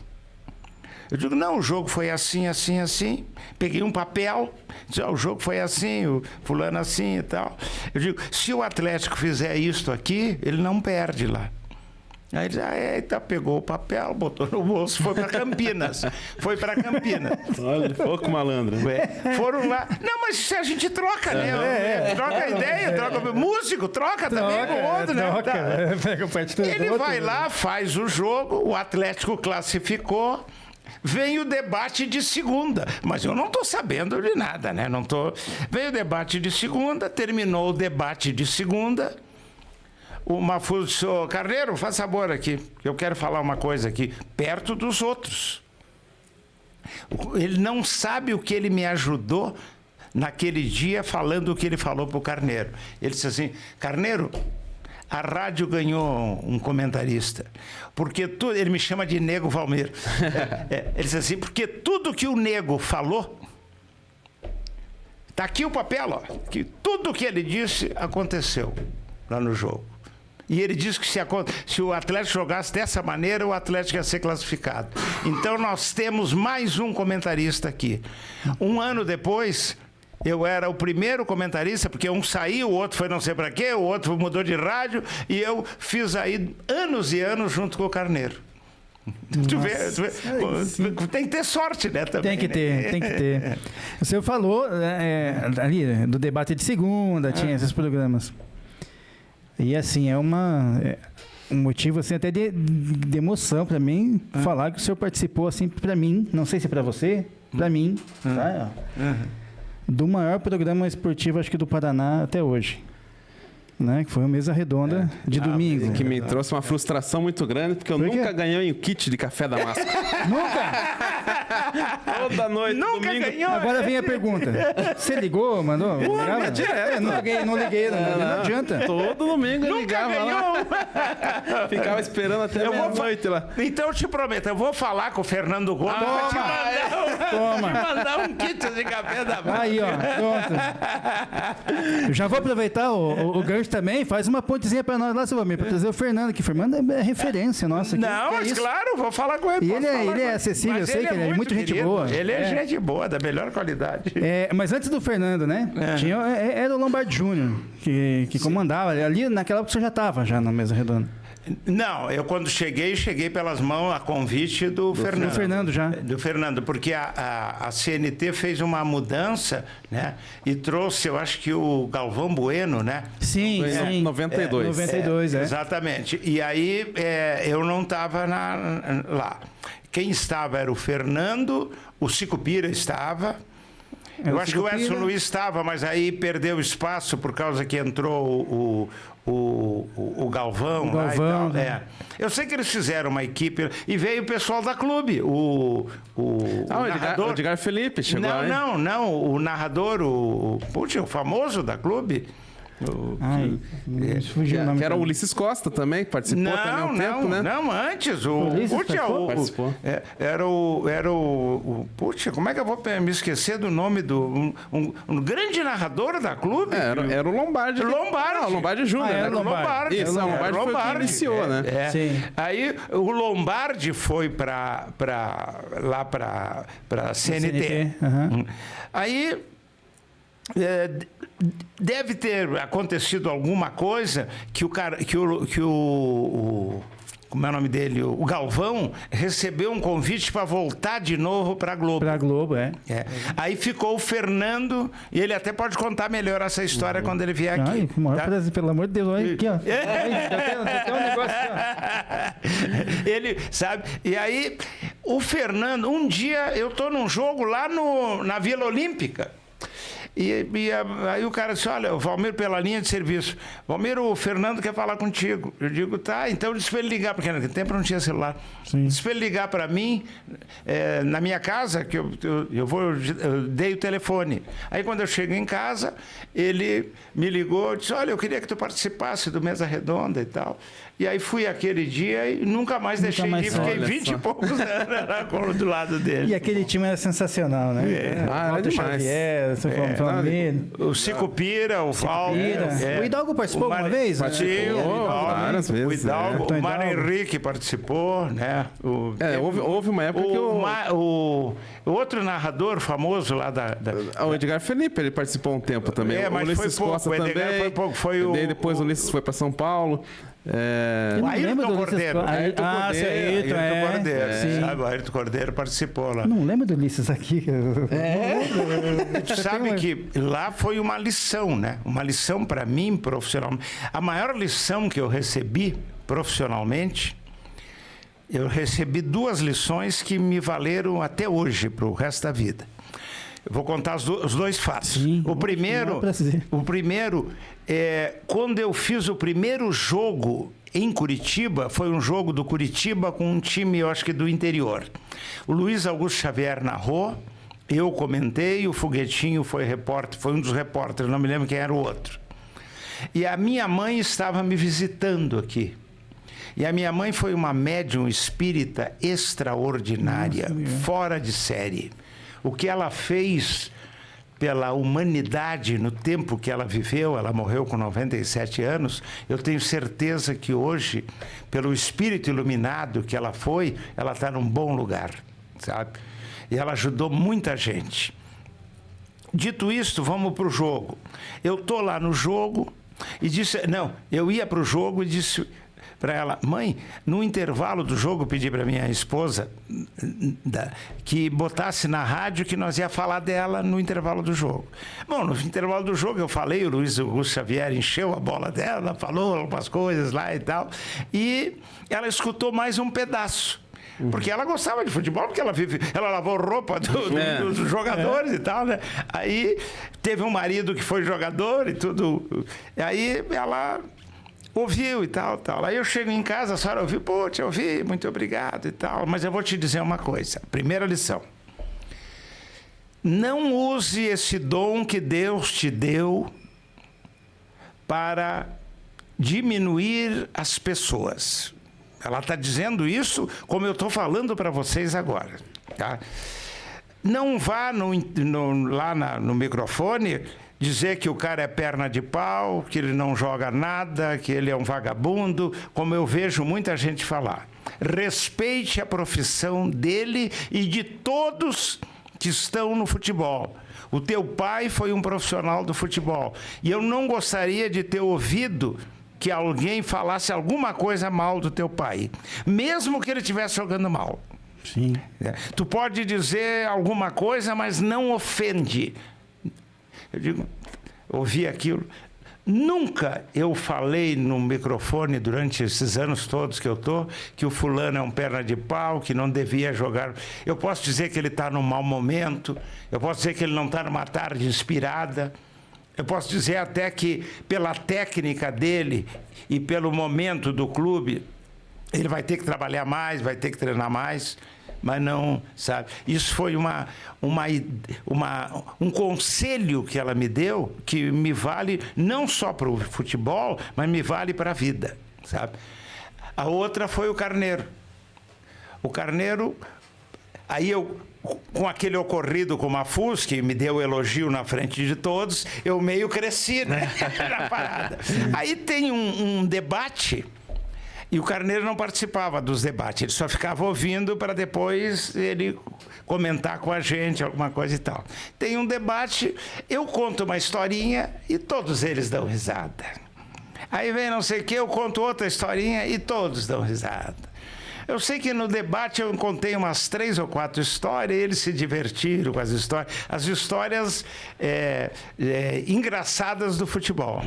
Eu digo: não, o jogo foi assim, assim, assim. Peguei um papel, disse: o jogo foi assim, o fulano assim e tal. Eu digo: se o Atlético fizer isto aqui, ele não perde lá. Aí ele disse: eita, pegou o papel, botou no bolso, foi para Campinas. Foi para Campinas. Olha, pouco malandro. Foram lá. Não, mas se a gente troca, né? Troca ideia, troca músico, troca também com o outro, né? Pega o partido do Ele outro, vai lá, faz o jogo, o Atlético classificou. Vem o debate de segunda, mas eu não estou sabendo de nada, né? Não tô... Veio o debate de segunda, terminou o debate de segunda. O Mafuz disse: Carneiro, faz favor aqui, eu quero falar uma coisa aqui, perto dos outros. Ele não sabe o que ele me ajudou naquele dia falando o que ele falou para o Carneiro. Ele disse assim: Carneiro, a rádio ganhou um comentarista, porque ele me chama de Nego Valmir. Ele disse assim: porque tudo que o Nego falou, tá aqui o papel, ó, que tudo que ele disse aconteceu lá no jogo. E ele disse que se o Atlético jogasse dessa maneira, o Atlético ia ser classificado. Então nós temos mais um comentarista aqui. Um ano depois, eu era o primeiro comentarista, porque um saiu, o outro foi não sei para quê, o outro mudou de rádio, e eu fiz aí anos e anos junto com o Carneiro. Tu vê, tem que ter sorte, né? Também, tem que ter. O senhor falou ali do debate de segunda, tinha esses programas. E assim, um motivo assim, até de emoção para mim, falar que o senhor participou assim, para mim, não sei se para você, para mim, tá? Do maior programa esportivo, acho que do Paraná até hoje. Né? Que foi uma mesa redonda de domingo. Que me trouxe uma frustração muito grande, porque eu nunca ganhei o kit de café da massa. Nunca? Toda noite, nunca domingo. ganhou. Agora vem a pergunta. Você ligou, mandou? Não liguei, não adianta. Todo domingo eu ligava lá. Ficava esperando até meia-noite lá. Então eu te prometo, eu vou falar com o Fernando Gomes pra te mandar um kit de café da massa. Aí, ó, pronto. Eu já vou aproveitar o gancho também, faz uma pontezinha pra nós lá, seu amigo, pra trazer o Fernando aqui. Fernando é referência nossa aqui. Não, mas claro, vou falar com ele. E ele é acessível, eu sei que ele é muito gente boa. Ele é gente boa, da melhor qualidade. Mas antes do Fernando, né? Era o Lombardi Júnior que comandava. Ali naquela época você já estava já na mesa redonda. Não, eu quando cheguei pelas mãos a convite do Fernando. Do Fernando já. Do Fernando, porque a CNT fez uma mudança, né? E trouxe, eu acho que o Galvão Bueno, né? Sim, sim. 92. 92, Exatamente. E aí eu não estava lá. Quem estava era o Fernando, o Sicupira estava. Eu acho que o Edson Luiz estava, mas aí perdeu espaço por causa que entrou o Galvão. O Galvão, lá e tal. Eu sei que eles fizeram uma equipe e veio o pessoal da clube, o narrador. O Edgar Felipe chegou aí. Não, o narrador, o famoso da clube. Fugiu o nome. Que era o Ulisses Costa também, que participou também um tempo, né? Não, antes. Participou. Era o. Puxa, como é que eu vou me esquecer do nome do. Um grande narrador da clube? Era o Lombardi. Lombardi. O Lombardi Júnior. Era o Lombardi. Isso, o Lombardi foi o que iniciou, né? Sim. Aí o Lombardi foi lá para CNT. Aí deve ter acontecido alguma coisa que o como é o nome dele? O Galvão recebeu um convite para voltar de novo para a Globo. Para a Globo, Aí ficou o Fernando, e ele até pode contar melhor essa história quando ele vier aqui. Ai, maior prazer, pelo amor de Deus, olha aqui, ó. Tem um negócio aqui, ó. Ele, sabe? E aí, o Fernando, um dia eu tô num jogo lá na Vila Olímpica. Aí o cara disse, olha, o Valmir pela linha de serviço. Valmir, o Fernando quer falar contigo. Eu digo, tá, então disse para ele ligar, porque naquele tempo não tinha celular. Sim. Disse para ele ligar para mim, na minha casa, que eu dei o telefone. Aí quando eu chego em casa, ele me ligou, disse, olha, eu queria que tu participasse do Mesa Redonda e tal. E aí fui aquele dia e nunca mais deixei de ir, fiquei 20 e poucos anos do lado dele. E aquele time era sensacional, né? Era demais. O Cicupira, o Val. O Hidalgo participou alguma vez? Participou várias vezes. O Hidalgo, o Mário Henrique participou, né? Houve uma época que o outro narrador famoso lá o Edgar Felipe, ele participou um tempo também. Mas o Ulisses foi pouco, Costa o Edgar também. foi pouco. Depois o Ulisses foi para São Paulo. Eu não lembro do Cordeiro. Ayrton Cordeiro. Sim. Sabe, o Ayrton Cordeiro participou lá. Não lembro do Ulisses aqui. Sabe que lá foi uma lição, né? Uma lição para mim, profissionalmente. A maior lição que eu recebi profissionalmente, eu recebi 2 lições que me valeram até hoje, para o resto da vida. Eu vou contar os 2 fatos. Sim, o primeiro é quando eu fiz o primeiro jogo em Curitiba, foi um jogo do Curitiba com um time, eu acho que do interior. O Luiz Augusto Xavier narrou, eu comentei, o Foguetinho foi repórter, foi um dos repórteres, não me lembro quem era o outro. E a minha mãe estava me visitando aqui. E a minha mãe foi uma médium espírita extraordinária, fora de série. O que ela fez pela humanidade no tempo que ela viveu, ela morreu com 97 anos, eu tenho certeza que hoje, pelo espírito iluminado que ela foi, ela está num bom lugar, sabe? E ela ajudou muita gente. Dito isto, vamos para o jogo. Eu estou lá no jogo e disse... Não, eu ia para o jogo e disse... para ela, mãe, no intervalo do jogo, pedi para minha esposa que botasse na rádio que nós ia falar dela no intervalo do jogo. Bom, no intervalo do jogo eu falei, o Luiz Augusto Xavier encheu a bola dela, falou algumas coisas lá e tal, e ela escutou mais um pedaço. Porque ela gostava de futebol, porque ela lavou roupa dos jogadores e tal, né? Aí teve um marido que foi jogador e tudo. E aí ela ouviu e tal. Aí eu chego em casa, a senhora ouviu? Pô, te ouvi, muito obrigado e tal. Mas eu vou te dizer uma coisa. Primeira lição. Não use esse dom que Deus te deu para diminuir as pessoas. Ela está dizendo isso como eu estou falando para vocês agora. Tá? Não vá lá no microfone dizer que o cara é perna de pau, que ele não joga nada, que ele é um vagabundo, como eu vejo muita gente falar. Respeite a profissão dele e de todos que estão no futebol. O teu pai foi um profissional do futebol. E eu não gostaria de ter ouvido que alguém falasse alguma coisa mal do teu pai, mesmo que ele estivesse jogando mal. Sim. Tu pode dizer alguma coisa, mas não ofende. Eu digo, ouvi aquilo. Nunca eu falei no microfone durante esses anos todos que eu estou que o fulano é um perna de pau, que não devia jogar. Eu posso dizer que ele está num mau momento, eu posso dizer que ele não está numa tarde inspirada, eu posso dizer até que pela técnica dele e pelo momento do clube, ele vai ter que trabalhar mais, vai ter que treinar mais. Mas não, sabe? Isso foi um conselho que ela me deu, que me vale não só para o futebol, mas me vale para a vida, sabe? A outra foi o Carneiro. O Carneiro, aí eu, com aquele ocorrido com o Mafuz, que me deu elogio na frente de todos, eu meio cresci, né? Na parada. Aí tem um debate. E o Carneiro não participava dos debates, ele só ficava ouvindo para depois ele comentar com a gente alguma coisa e tal. Tem um debate, eu conto uma historinha e todos eles dão risada. Aí vem não sei o que, eu conto outra historinha e todos dão risada. Eu sei que no debate eu contei umas 3 ou 4 histórias, e eles se divertiram com as histórias engraçadas do futebol.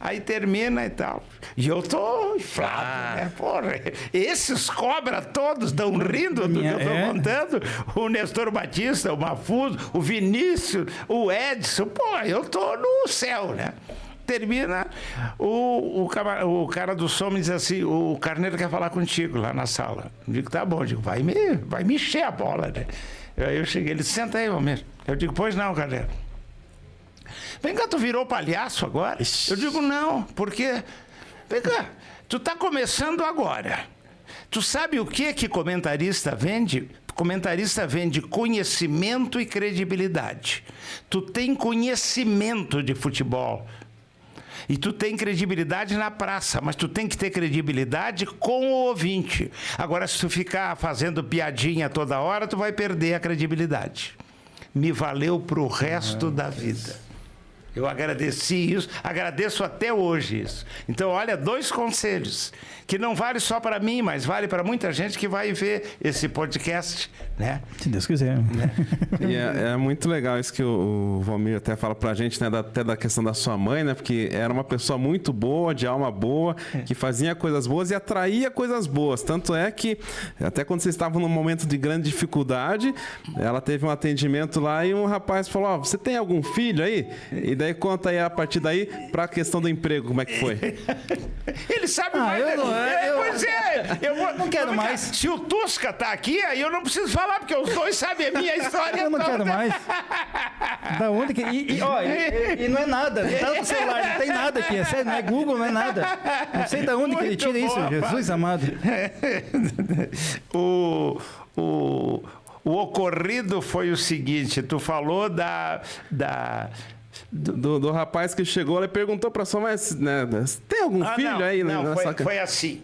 Aí termina e tal. E eu tô inflado, né? Porra, esses cobra todos estão rindo do que eu tô contando. O Nestor Batista, o Mafuso, o Vinícius, o Edson. Pô, eu tô no céu, né? Termina, o cara do som me diz assim: o Carneiro quer falar contigo lá na sala. Eu digo: tá bom. Eu digo: vai me encher a bola, né? Aí eu cheguei, ele disse: senta aí, Valmir. Eu digo: pois não, Carneiro. Vem cá, tu virou palhaço agora? Eu digo: não, porque... Vem cá, tu tá começando agora. Tu sabe o que comentarista vende? Comentarista vende conhecimento e credibilidade. Tu tem conhecimento de futebol. E tu tem credibilidade na praça, mas tu tem que ter credibilidade com o ouvinte. Agora, se tu ficar fazendo piadinha toda hora, tu vai perder a credibilidade. Me valeu pro resto da vida. Eu agradeci isso, agradeço até hoje isso. Então, olha, 2 conselhos, que não vale só para mim, mas vale para muita gente que vai ver esse podcast, né? Se Deus quiser. Né? E é muito legal isso que o Valmir até fala pra gente, né? Até da questão da sua mãe, né? Porque era uma pessoa muito boa, de alma boa, que fazia coisas boas e atraía coisas boas. Tanto é que, até quando vocês estavam num momento de grande dificuldade, ela teve um atendimento lá e um rapaz falou: ó, você tem algum filho aí? E daí conta aí, a partir daí, pra questão do emprego, como é que foi? Ele sabe mais. Pois é. Eu não quero mais. Se o Tusca tá aqui, aí eu não preciso falar, porque os 2 sabem a minha história. Eu não quero mais. Da onde que... E não é nada. Não tá no celular, não tem nada aqui. É sério, não é Google, não é nada. Não sei da onde que ele tira isso, Jesus amado. O ocorrido foi o seguinte: tu falou do rapaz que chegou lá e perguntou para sua mãe, né, tem algum filho não, aí? Não, foi assim.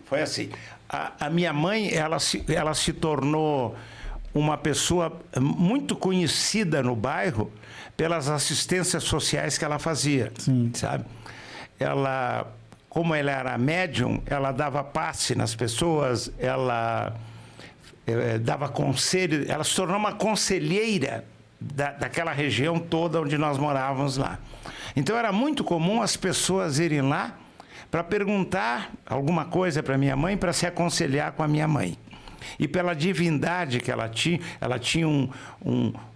A minha mãe, ela se tornou uma pessoa muito conhecida no bairro pelas assistências sociais que ela fazia. Sim. Sabe? Como ela era médium, ela dava passe nas pessoas, ela dava conselho, ela se tornou uma conselheira daquela região toda onde nós morávamos lá. Então era muito comum as pessoas irem lá para perguntar alguma coisa para minha mãe, para se aconselhar com a minha mãe. E pela divindade que ela tinha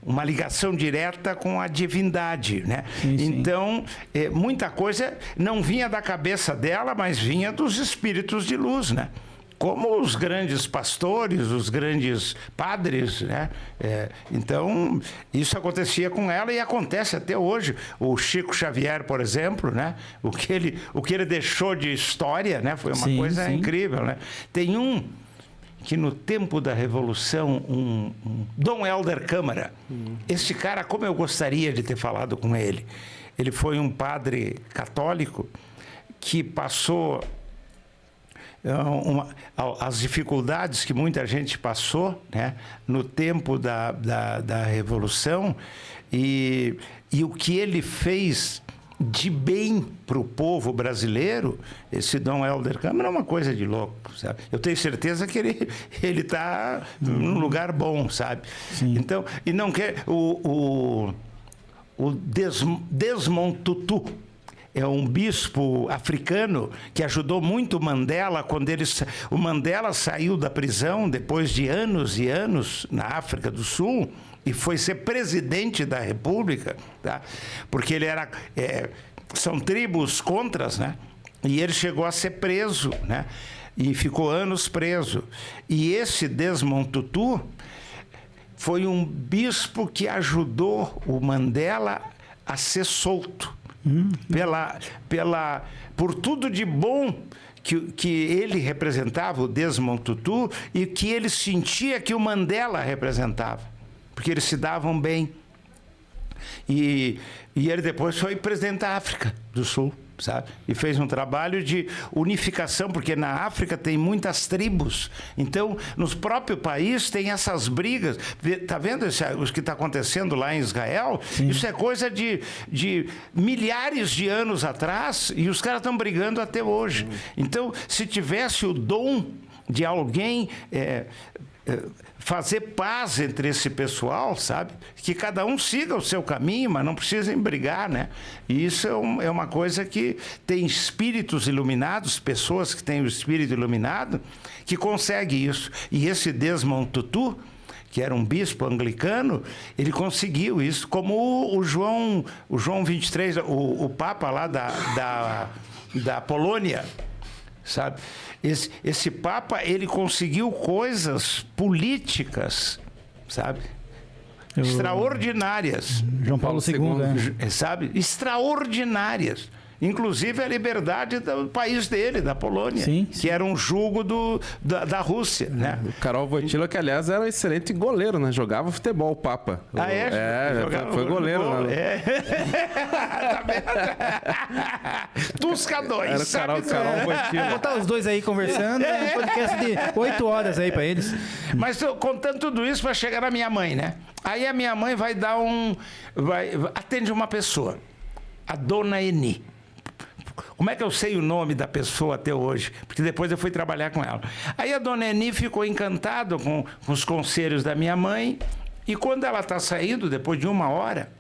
uma ligação direta com a divindade, né? Sim. Então, muita coisa não vinha da cabeça dela, mas vinha dos espíritos de luz, né? Como os grandes pastores, os grandes padres, né? Então, isso acontecia com ela e acontece até hoje. O Chico Xavier, por exemplo, né? O que ele deixou de história, né? Foi uma coisa incrível, né? Tem que no tempo da Revolução, Dom Helder Câmara, esse cara, como eu gostaria de ter falado com ele. Ele foi um padre católico que passou as dificuldades que muita gente passou, né, no tempo da Revolução, e o que ele fez de bem para o povo brasileiro. Esse Dom Helder Câmara é uma coisa de louco, sabe? Eu tenho certeza que ele está num lugar bom, sabe? Sim. Então, e não quer... O Desmond Tutu é um bispo africano que ajudou muito o Mandela quando o Mandela saiu da prisão depois de anos e anos na África do Sul e foi ser presidente da República, tá? Porque ele era... são tribos contras, né? E ele chegou a ser preso, né? E ficou anos preso. E esse Desmond Tutu foi um bispo que ajudou o Mandela a ser solto. Por tudo de bom que ele representava, o Desmond Tutu, e que ele sentia que o Mandela representava, porque eles se davam bem. E ele depois foi presidente da África do Sul, sabe? E fez um trabalho de unificação, porque na África tem muitas tribos. Então, nos próprios países tem essas brigas. Tá vendo o que está acontecendo lá em Israel? Sim. Isso é coisa de milhares de anos atrás e os caras estão brigando até hoje. Então, se tivesse o dom de alguém fazer paz entre esse pessoal, sabe? Que cada um siga o seu caminho, mas não precisem brigar, né? E isso é uma coisa que tem espíritos iluminados, pessoas que têm o espírito iluminado, que conseguem isso. E esse Desmond Tutu, que era um bispo anglicano, ele conseguiu isso, como o João 23, o Papa lá da Polônia, sabe? Esse Papa, ele conseguiu coisas políticas, sabe? Extraordinárias. João Paulo II, sabe? Extraordinárias. Inclusive a liberdade do país dele, da Polônia, sim. Que era um jugo da Rússia, né? O Karol Wojtyła, que aliás era um excelente goleiro, né? Jogava futebol, o Papa. Ah, é? Foi goleiro, né? É. Tusca 2. Era o Karol Wojtyła. Vou botar os dois aí conversando, um podcast de 8 horas aí pra eles. Mas tô contando tudo isso para chegar na minha mãe, né? Aí a minha mãe vai dar atende uma pessoa, a Dona Eni. Como é que eu sei o nome da pessoa até hoje? Porque depois eu fui trabalhar com ela. Aí a Dona Eni ficou encantada com os conselhos da minha mãe, e quando ela está saindo, depois de 1 hora,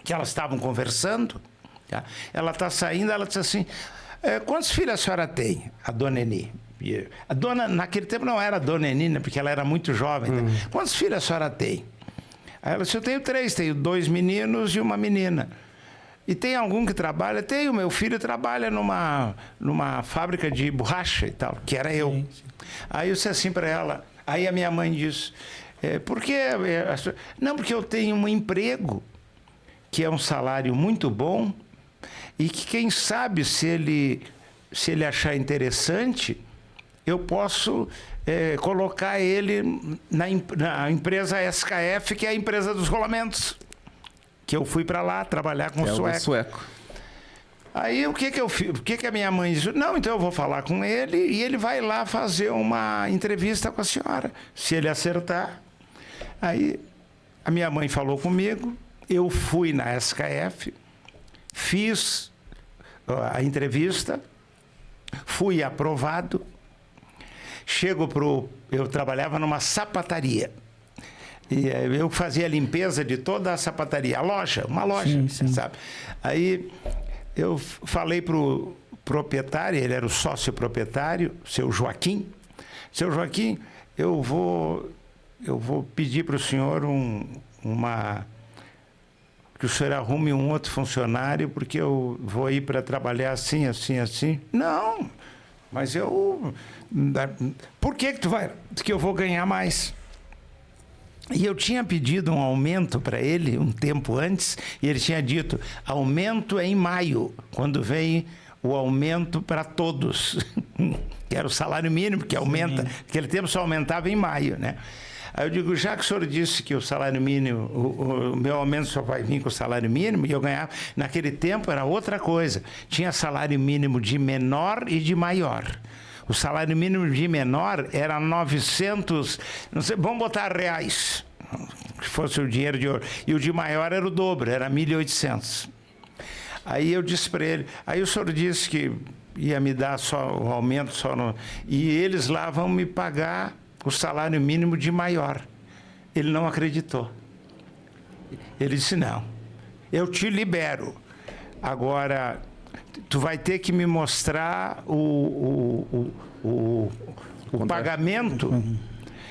que elas estavam conversando, tá? Ela está saindo, ela disse assim, quantos filhos a senhora tem? A Dona Eni. A dona, naquele tempo não era a Dona Eni, né, porque ela era muito jovem. Né? Quantos filhos a senhora tem? Aí ela disse, eu tenho 3, tenho 2 meninos e uma menina. E tem algum que trabalha? Tem, o meu filho trabalha numa fábrica de borracha e tal, que era eu. Sim. Aí eu disse assim para ela, aí a minha mãe disse, por que? Não, porque eu tenho um emprego, que é um salário muito bom, e que quem sabe se ele achar interessante, eu posso colocar ele na empresa SKF, que é a empresa dos rolamentos. Que eu fui para lá trabalhar com o sueco. Aí o que eu fiz? O que a minha mãe disse? Não, então eu vou falar com ele e ele vai lá fazer uma entrevista com a senhora, se ele acertar. Aí a minha mãe falou comigo, eu fui na SKF, fiz a entrevista, fui aprovado, eu trabalhava numa sapataria. E eu fazia a limpeza de toda a sapataria, uma loja, sim. Sabe? Aí eu falei para o proprietário, ele era o sócio proprietário, seu Joaquim. Seu Joaquim, eu vou pedir para o senhor que o senhor arrume um outro funcionário, porque eu vou ir para trabalhar assim, assim, assim. Não, mas por que tu vai? Porque eu vou ganhar mais. E eu tinha pedido um aumento para ele um tempo antes, e ele tinha dito, aumento é em maio, quando vem o aumento para todos, que era o salário mínimo, que aumenta, naquele tempo só aumentava em maio, né? Aí eu digo, já que o senhor disse que o salário mínimo, o meu aumento só vai vir com o salário mínimo, e eu ganhava, naquele tempo era outra coisa, tinha salário mínimo de menor e de maior. O salário mínimo de menor era 900, não sei, vamos botar reais, que fosse o dinheiro de ouro. E o de maior era o dobro, era 1.800. Aí eu disse para ele, aí o senhor disse que ia me dar só o aumento, e eles lá vão me pagar o salário mínimo de maior. Ele não acreditou. Ele disse, não, eu te libero. Agora, tu vai ter que me mostrar o pagamento.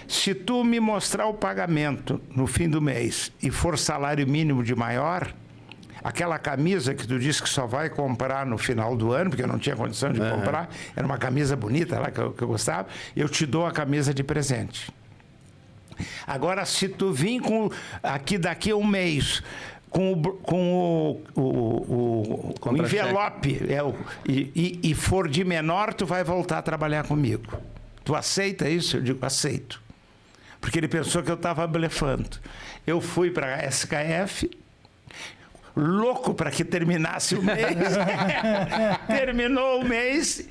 Se tu me mostrar o pagamento no fim do mês e for salário mínimo de maior, aquela camisa que tu disse que só vai comprar no final do ano, porque eu não tinha condição de comprar, era uma camisa bonita lá que eu gostava, eu te dou a camisa de presente. Agora, se tu vir daqui a um mês com o envelope e for de menor, tu vai voltar a trabalhar comigo. Tu aceita isso? Eu digo, aceito. Porque ele pensou que eu estava blefando. Eu fui para a SKF, louco para que terminasse o mês. Terminou o mês,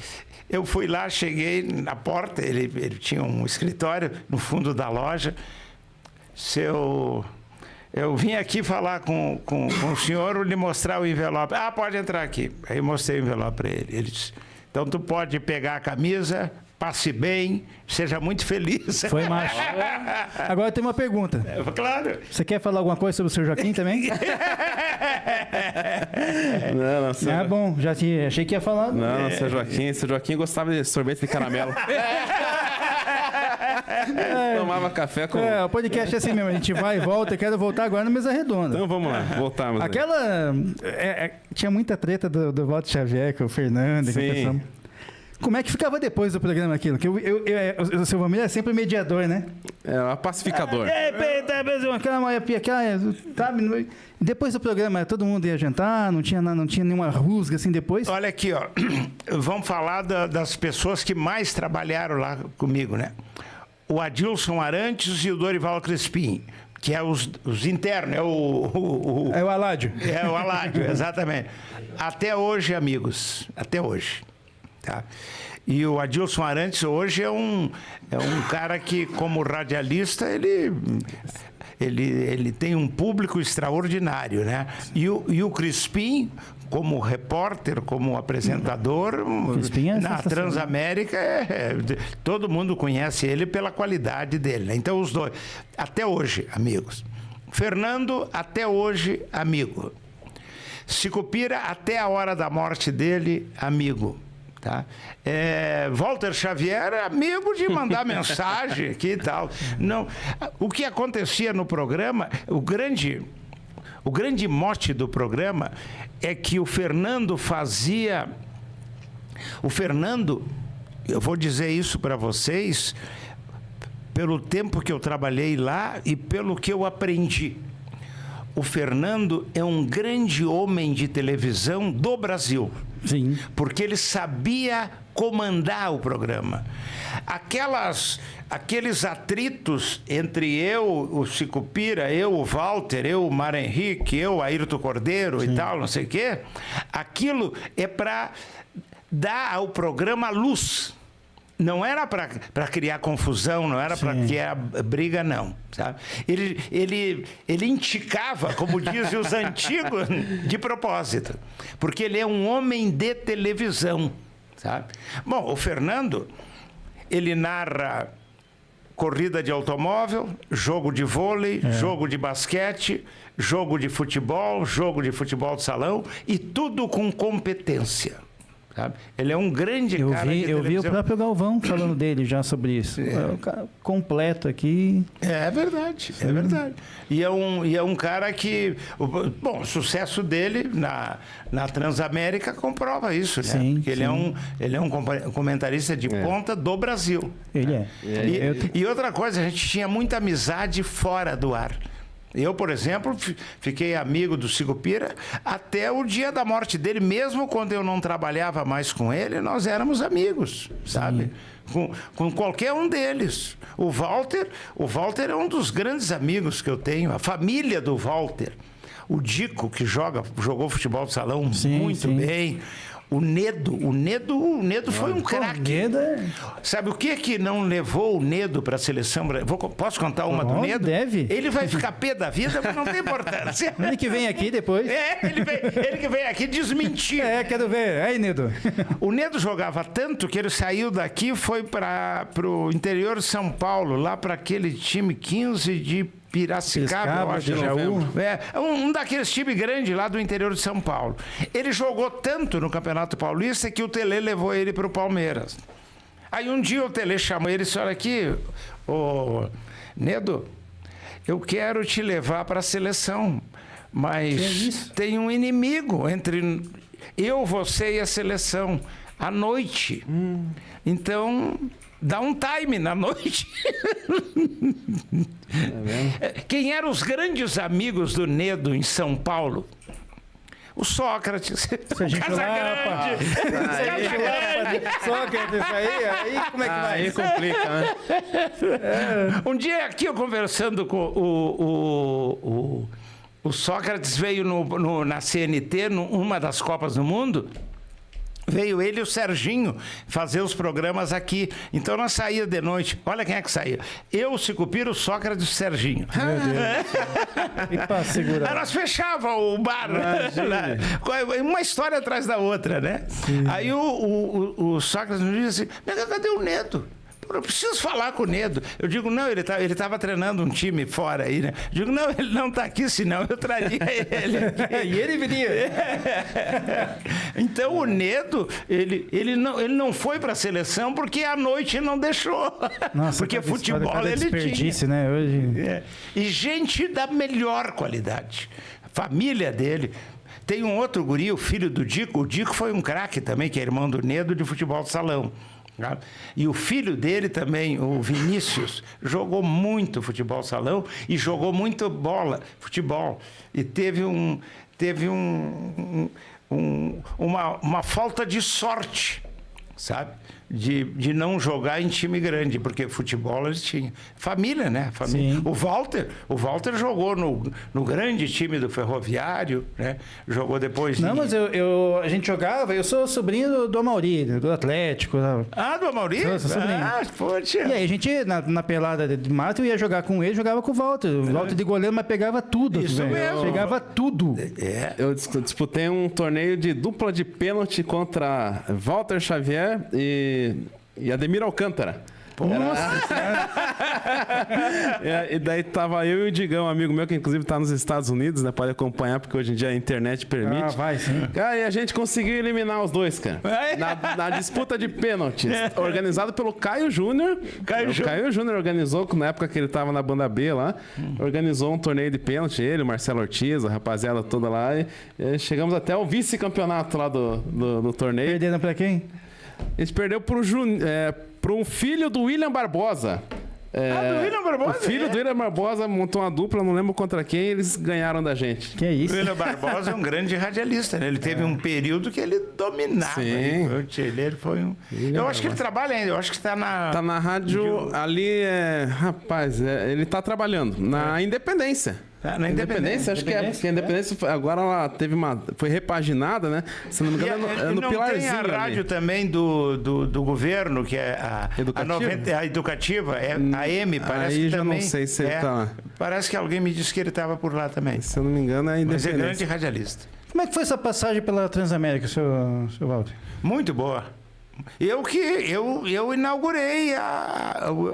eu fui lá, cheguei na porta, ele tinha um escritório no fundo da loja. Eu vim aqui falar com o senhor, lhe mostrar o envelope. Ah, pode entrar aqui. Aí eu mostrei o envelope para ele. Ele disse, então tu pode pegar a camisa passe bem, seja muito feliz. Foi macho. Agora tem uma pergunta. Claro. Você quer falar alguma coisa sobre o seu Joaquim também? Não, Ah, bom, achei que ia falar. Não, seu Joaquim gostava de sorvete de caramelo. Tomava café com... O podcast é assim mesmo, a gente vai e volta, eu quero voltar agora na mesa redonda. Então vamos lá, voltamos. Aquela... tinha muita treta do Walter Xavier com o Fernando. Sim. Como é que ficava depois do programa aquilo? Que o seu família é sempre mediador, né? É um pacificador. Depois do programa, todo mundo ia jantar, não tinha nenhuma rusga assim depois? Olha aqui, ó. Vamos falar das pessoas que mais trabalharam lá comigo, né? O Adilson Arantes e o Dorival Crispim, que é os internos, é o Aládio. É o Aládio, exatamente. Até hoje, amigos, até hoje. Tá? E o Adilson Arantes hoje é um cara que, como radialista, ele tem um público extraordinário, né? E o Crispim, como repórter, como apresentador, na Transamérica, todo mundo conhece ele pela qualidade dele, né? Então, os dois, até hoje, amigos. Fernando, até hoje, amigo. Sicupira, até a hora da morte dele, amigo. Tá? Walter Xavier, amigo de mandar mensagem aqui e tal. Não, o que acontecia no programa, o grande mote do programa é que o Fernando fazia... O Fernando, eu vou dizer isso para vocês, pelo tempo que eu trabalhei lá e pelo que eu aprendi. O Fernando é um grande homem de televisão do Brasil. Sim. Porque ele sabia comandar o programa. Aqueles atritos entre eu, o Sicupira, eu, o Walter, eu, o Mário Henrique, eu, o Ayrton Cordeiro e tal, não sei o quê, aquilo é para dar ao programa luz. Não era para criar confusão, não era para criar briga, não. Sabe? Ele inticava, como dizem os antigos, de propósito. Porque ele é um homem de televisão. Sabe? Bom, o Fernando, ele narra corrida de automóvel, jogo de vôlei, jogo de basquete, jogo de futebol de salão, e tudo com competência. Sabe? Ele é um grande cara de televisão. Eu vi o próprio Galvão falando dele já sobre isso. É um cara completo aqui. É verdade, é verdade. E é um cara que... Bom, o sucesso dele na Transamérica comprova isso, né? Sim, porque ele é um comentarista de ponta do Brasil. Ele é. E outra coisa, a gente tinha muita amizade fora do ar. Eu, por exemplo, fiquei amigo do Sicupira até o dia da morte dele, mesmo quando eu não trabalhava mais com ele, nós éramos amigos, sabe? Com qualquer um deles. O Walter é um dos grandes amigos que eu tenho, a família do Walter. O Dico, que jogou futebol de salão muito bem. O Nedo foi um craque. Sabe o que não levou o Nedo para a seleção? Posso contar uma do Nedo? Deve. Ele vai ficar pé da vida, mas não tem importância. Ele que vem aqui depois. Ele que vem aqui desmentir. Quero ver. Aí, Nedo. O Nedo jogava tanto que ele saiu daqui e foi para o interior de São Paulo, lá para aquele time 15 de Piracicaba, eu acho. Um daqueles times grandes lá do interior de São Paulo. Ele jogou tanto no Campeonato Paulista que o Tele levou ele para o Palmeiras. Aí um dia o Tele chamou ele e disse: olha aqui, Nedo, eu quero te levar para a seleção, mas tem um inimigo entre eu, você e a seleção à noite. Então... dá um time na noite. Quem eram os grandes amigos do Nedo em São Paulo? O Sócrates. Casagrande. Sócrates, aí como é que vai? Aí complica, né? Um dia aqui eu conversando com o Sócrates, veio na CNT, numa das Copas do Mundo. Veio ele e o Serginho fazer os programas aqui. Então nós saía de noite. Olha quem é que saía. Eu, o Sicupira, o Sócrates e o Serginho. E pra segurar. Aí nós fechava o bar. Uma história atrás da outra, né? Sim. Aí o Sócrates nos disse assim, mas cadê o Neto? Eu preciso falar com o Neto. Eu digo, não, ele estava treinando um time fora aí, né? Eu digo, não, ele não está aqui, senão eu traria ele aqui. E ele viria. Então o Neto, ele não foi para a seleção porque a noite não deixou. Nossa, porque futebol ele tinha. Né? Hoje... E gente da melhor qualidade. Família dele. Tem um outro guri, o filho do Dico. O Dico foi um craque também, que é irmão do Neto de futebol de salão. E o filho dele também, o Vinícius, jogou muito futebol salão e jogou muito futebol. E teve uma falta de sorte, sabe? De não jogar em time grande, porque futebol eles tinham. Família, né? Família. O Walter jogou no grande time do Ferroviário, né? Jogou depois... Não, mas a gente jogava, eu sou sobrinho do Amaury, do Atlético. Ah, do Amaury? Sou sobrinho. Ah, poxa. E aí a gente, na pelada de mato, eu ia jogar com ele, jogava com o Walter. O Walter de goleiro, mas pegava tudo. Isso mesmo. Pegava tudo. Eu disputei um torneio de dupla de pênalti contra Walter Xavier e Ademir Alcântara. Nossa! E daí tava eu e o Digão, amigo meu, que inclusive tá nos Estados Unidos, né? Pode acompanhar, porque hoje em dia a internet permite. Ah, vai sim. Cara, e a gente conseguiu eliminar os dois, cara. Na disputa de pênaltis. Organizado pelo Caio Júnior. Caio Júnior organizou, na época que ele tava na banda B lá, organizou um torneio de pênalti. Ele, o Marcelo Ortiz, a rapaziada toda lá. E chegamos até o vice-campeonato lá do torneio. Perdendo pra quem? A gente perdeu para um filho do William Barbosa. Do William Barbosa? O filho do William Barbosa montou uma dupla, não lembro contra quem, eles ganharam da gente. Que é isso? O William Barbosa é um grande radialista, né? Ele teve um período que ele dominava. Sim. Ele foi um... Eu acho que ele trabalha ainda, eu acho que está na... Tá na rádio ali, rapaz, ele tá trabalhando na Independência. Na Independência, acho que é, porque a Independência agora ela foi repaginada, né? Se não me engano, é no Pilarzinho. Tem a rádio ali também do governo, que é a educativa, a M, parece aí que já também. Não sei se ele tá lá. Parece que alguém me disse que ele estava por lá também. Se eu não me engano, é a Independência. Mas é grande radialista. Como é que foi essa passagem pela Transamérica, seu Walter? Muito boa. Eu inaugurei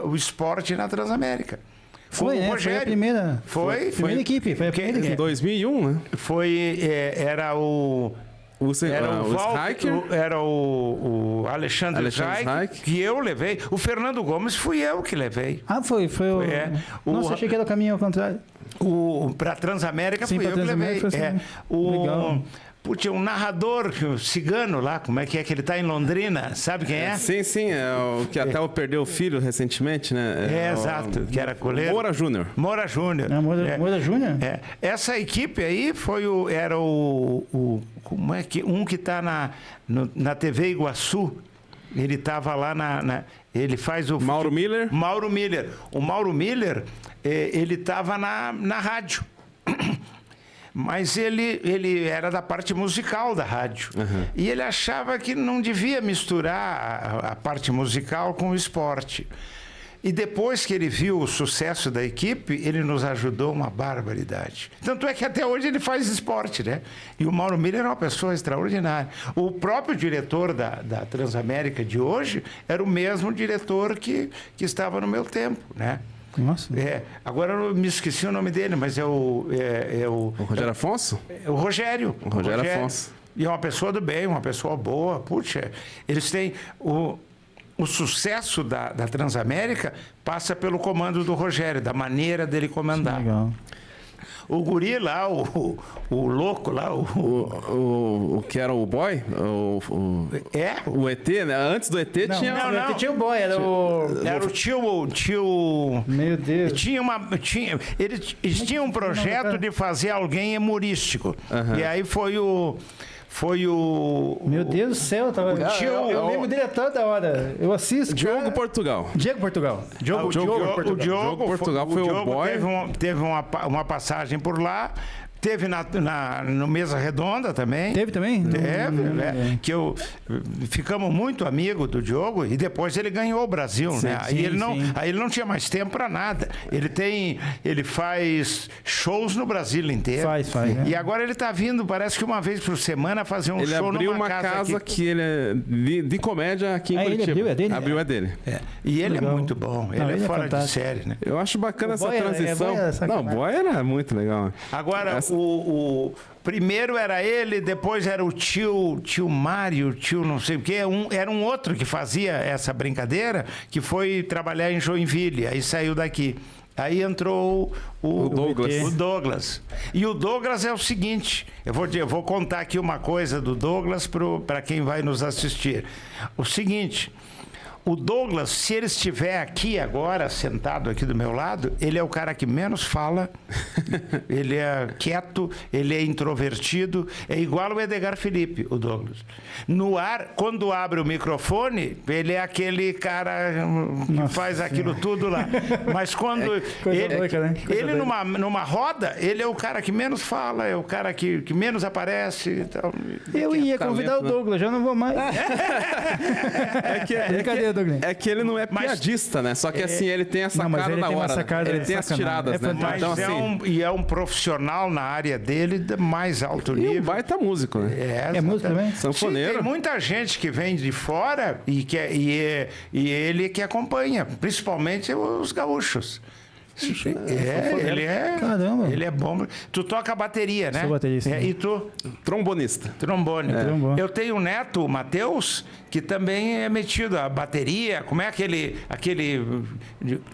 o esporte na Transamérica. Foi a primeira. Foi primeira equipe. Foi a primeira equipe. Em 2001, né? Era o Alexandre Reich, que eu levei. O Fernando Gomes fui eu que levei. Ah, foi o... Nossa, achei que era o caminho ao contrário. Para Transamérica fui eu que levei. Legal. Tinha um narrador cigano lá, como é que ele está em Londrina, sabe quem é? Sim, é o que até perdeu o filho recentemente, né? Exato, que era coleiro. Moura Júnior. Moura Júnior. Moura Júnior? Essa equipe aí era como é que um que está na TV Iguaçu. Ele estava lá ele faz o... Mauro Miller. Mauro Miller. O Mauro Miller, ele estava na rádio. Mas ele era da parte musical da rádio. Uhum. E ele achava que não devia misturar a parte musical com o esporte. E depois que ele viu o sucesso da equipe, ele nos ajudou uma barbaridade. Tanto é que até hoje ele faz esporte, né? E o Mauro Miller é uma pessoa extraordinária. O próprio diretor da Transamérica de hoje era o mesmo diretor que estava no meu tempo, né? Nossa. Agora eu me esqueci o nome dele, mas é o Rogério Afonso? É o Rogério. O Rogério Afonso. E é uma pessoa do bem, uma pessoa boa. Puxa, eles têm... O sucesso da Transamérica passa pelo comando do Rogério, da maneira dele comandar. Legal. O guri lá, o louco lá, o que era o boy? O ET, né? Antes do ET tinha... Não. Tinha o boy, era o tio... Meu Deus. Eles tinham um projeto de fazer alguém humorístico. Uhum. E aí foi o... Meu Deus do céu, eu lembro dele toda hora. Eu assisto. Diogo Portugal. Diego Portugal. O Diogo Portugal foi o boy. Teve uma passagem por lá. Teve no Mesa Redonda também. Teve também? Teve, ficamos muito amigos do Diogo e depois ele ganhou o Brasil, né? Aí ele não tinha mais tempo para nada. Ele faz shows no Brasil inteiro. Faz. E agora ele está vindo, parece que uma vez por semana, fazer um show numa Ele abriu uma casa que ele é de comédia aqui em Curitiba. Ele abriu, é dele? Abriu, é dele. E ele Legal. é muito bom. Ele é fora de série, né? Eu acho bacana essa Boy transição. era O Boy era muito legal. Agora, o primeiro era ele, depois era o tio Mário, não sei o quê. Era um outro que fazia essa brincadeira, que foi trabalhar em Joinville, aí saiu daqui. Aí entrou o Douglas. E o Douglas é o seguinte, eu vou contar aqui uma coisa do Douglas para quem vai nos assistir. O seguinte... O Douglas, se ele estiver aqui agora, sentado aqui do meu lado, ele é o cara que menos fala, ele é quieto, ele é introvertido, é igual o Edgar Felipe, o Douglas. No ar, quando abre o microfone, ele é aquele cara que faz aquilo tudo lá. Mas quando ele numa roda, ele é o cara que menos fala, é o cara que menos aparece. Então, eu ia convidar o Douglas, já não vou mais. É que ele não é piadista, né? Só que assim, ele tem essa cara da hora. Ele tem as tiradas, né? Então, assim... é um profissional na área dele de mais alto nível. E um baita músico, né? É músico também? Sanfoneiro. Sim, tem muita gente que vem de fora e ele que acompanha, principalmente os gaúchos. Caramba. Ele é bom. Tu toca bateria, né? Sou baterista. E tu? Trombonista. Trombone. Eu tenho um neto, o Matheus, que também é metido a bateria. Como é aquele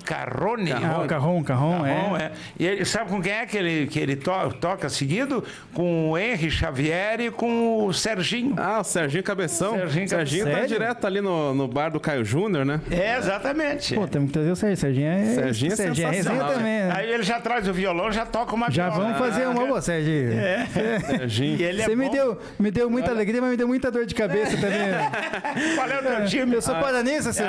Carrone? Carrom, é. E ele, sabe com quem é que ele toca seguido? Com o Henry Xavier e com o Serginho. O Serginho Cabeção. Serginho tá Sério? direto ali no bar do Caio Júnior, né? Exatamente. Pô, temos que trazer o Serginho. Serginho é sensacional. Também, né? Aí ele já traz o violão, já toca uma Já viola. vamos fazer uma boa, Serginho. Serginho. E ele Você me deu muita alegria, mas me deu muita dor de cabeça também. Qual é o teu time? Eu sou paranense, seu.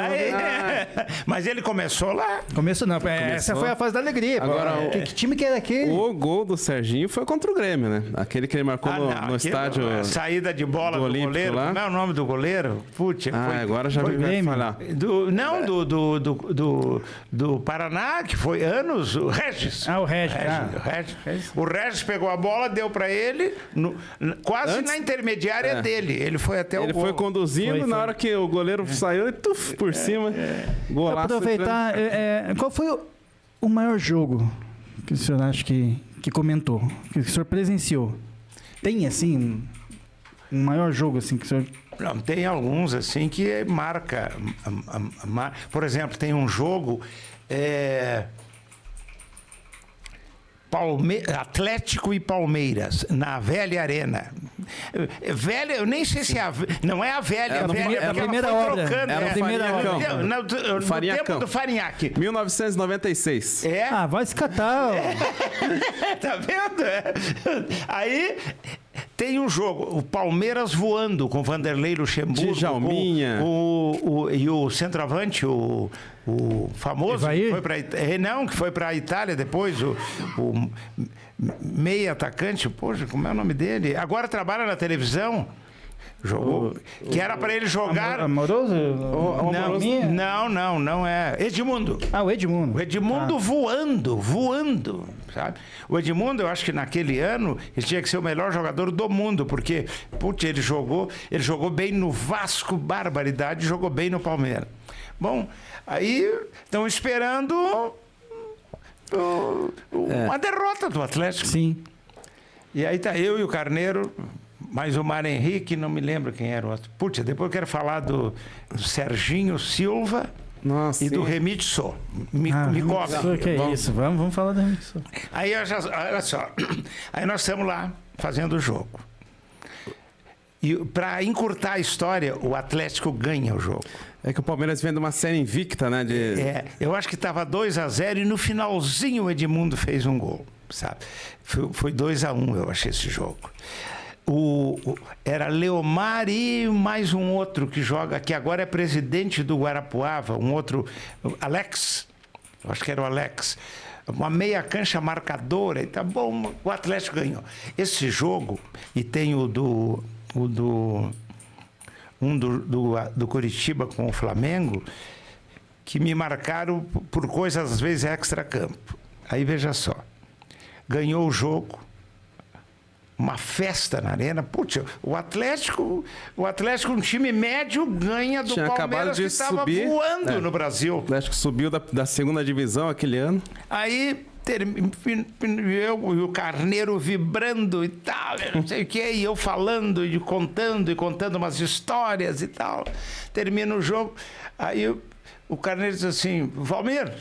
Mas ele começou lá. Começou não, essa foi a fase da alegria. Agora, que time que era aquele? O gol do Serginho foi contra o Grêmio, né? Aquele que ele marcou no estádio. Saída de bola do Olímpico goleiro. lá. Como é o nome do goleiro? Putz, agora já vai falar. Do Paraná, que foi anos, o Regis. O Regis. O Regis pegou a bola, deu pra ele, quase na intermediária dele. Ele foi até o gol. Ele foi conduzindo, na hora que o goleiro saiu, ele por cima. Golaço. Aproveitar, qual foi o maior jogo que o senhor acha que comentou, que o senhor presenciou? Tem, assim, um maior jogo assim que o senhor... Não, tem alguns assim que marca. Por exemplo, tem um jogo Atlético e Palmeiras na Velha Arena. Velha, eu nem sei se não é a velha, é a primeira obra. Era a primeira obra. No tempo do Farinhaque. 1996. Vai se catar. Tá vendo? Aí tem um jogo, o Palmeiras voando com Vanderlei Luxemburgo, Djalminha, e o centroavante, o famoso, que foi para a Itália depois, o meio atacante, poxa, como é o nome dele? Agora trabalha na televisão. Jogou. Que era para ele jogar. Amoroso? Não é. Edmundo. O Edmundo. O Edmundo voando, sabe? O Edmundo, eu acho que naquele ano, ele tinha que ser o melhor jogador do mundo, porque, putz, ele jogou bem no Vasco, barbaridade, jogou bem no Palmeiras. Bom, aí estão esperando uma derrota do Atlético. Sim. E aí tá eu e o Carneiro, mais o Mário Henrique, não me lembro quem era o outro. Putz, depois eu quero falar do Serginho Silva. Nossa, e do Remite Sô. Me cobre. Que é isso? Vamos falar do Remite Sô. Aí, olha só. Aí nós estamos lá fazendo o jogo. E para encurtar a história, o Atlético ganha o jogo. É que o Palmeiras vem de uma série invicta, né? Eu acho que estava 2-0 e no finalzinho o Edmundo fez um gol, sabe? Foi 2-1, eu achei esse jogo. Era Leomar e mais um outro que joga, que agora é presidente do Guarapuava, um outro, Alex, eu acho que era o Alex. uma meia cancha marcadora, e tá bom, o Atlético ganhou. Esse jogo, e tem do Curitiba com o Flamengo, que me marcaram por coisas, às vezes, extra-campo. Aí, veja só, ganhou o jogo, uma festa na arena. Putz, o Atlético, um time médio, ganha do Palmeiras, que estava voando no Brasil. O Atlético subiu da segunda divisão aquele ano. Aí, eu e o Carneiro vibrando e tal, não sei o que, e eu falando e contando umas histórias e tal. Termina o jogo, aí o Carneiro diz assim: Valmir,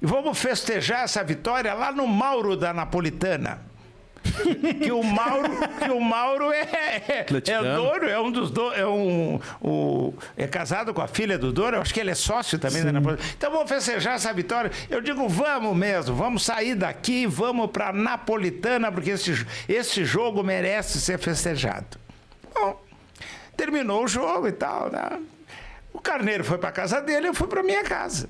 vamos festejar essa vitória lá no Mauro da Napolitana. Que o Mauro é Douro, é um dos dois, é casado com a filha do Douro, eu acho que ele é sócio também da Napolitana. Então vamos festejar essa vitória. Eu digo, vamos mesmo, vamos sair daqui, vamos para Napolitana, porque esse jogo merece ser festejado. Bom, terminou o jogo e tal, né? O Carneiro foi para casa dele, eu fui para minha casa.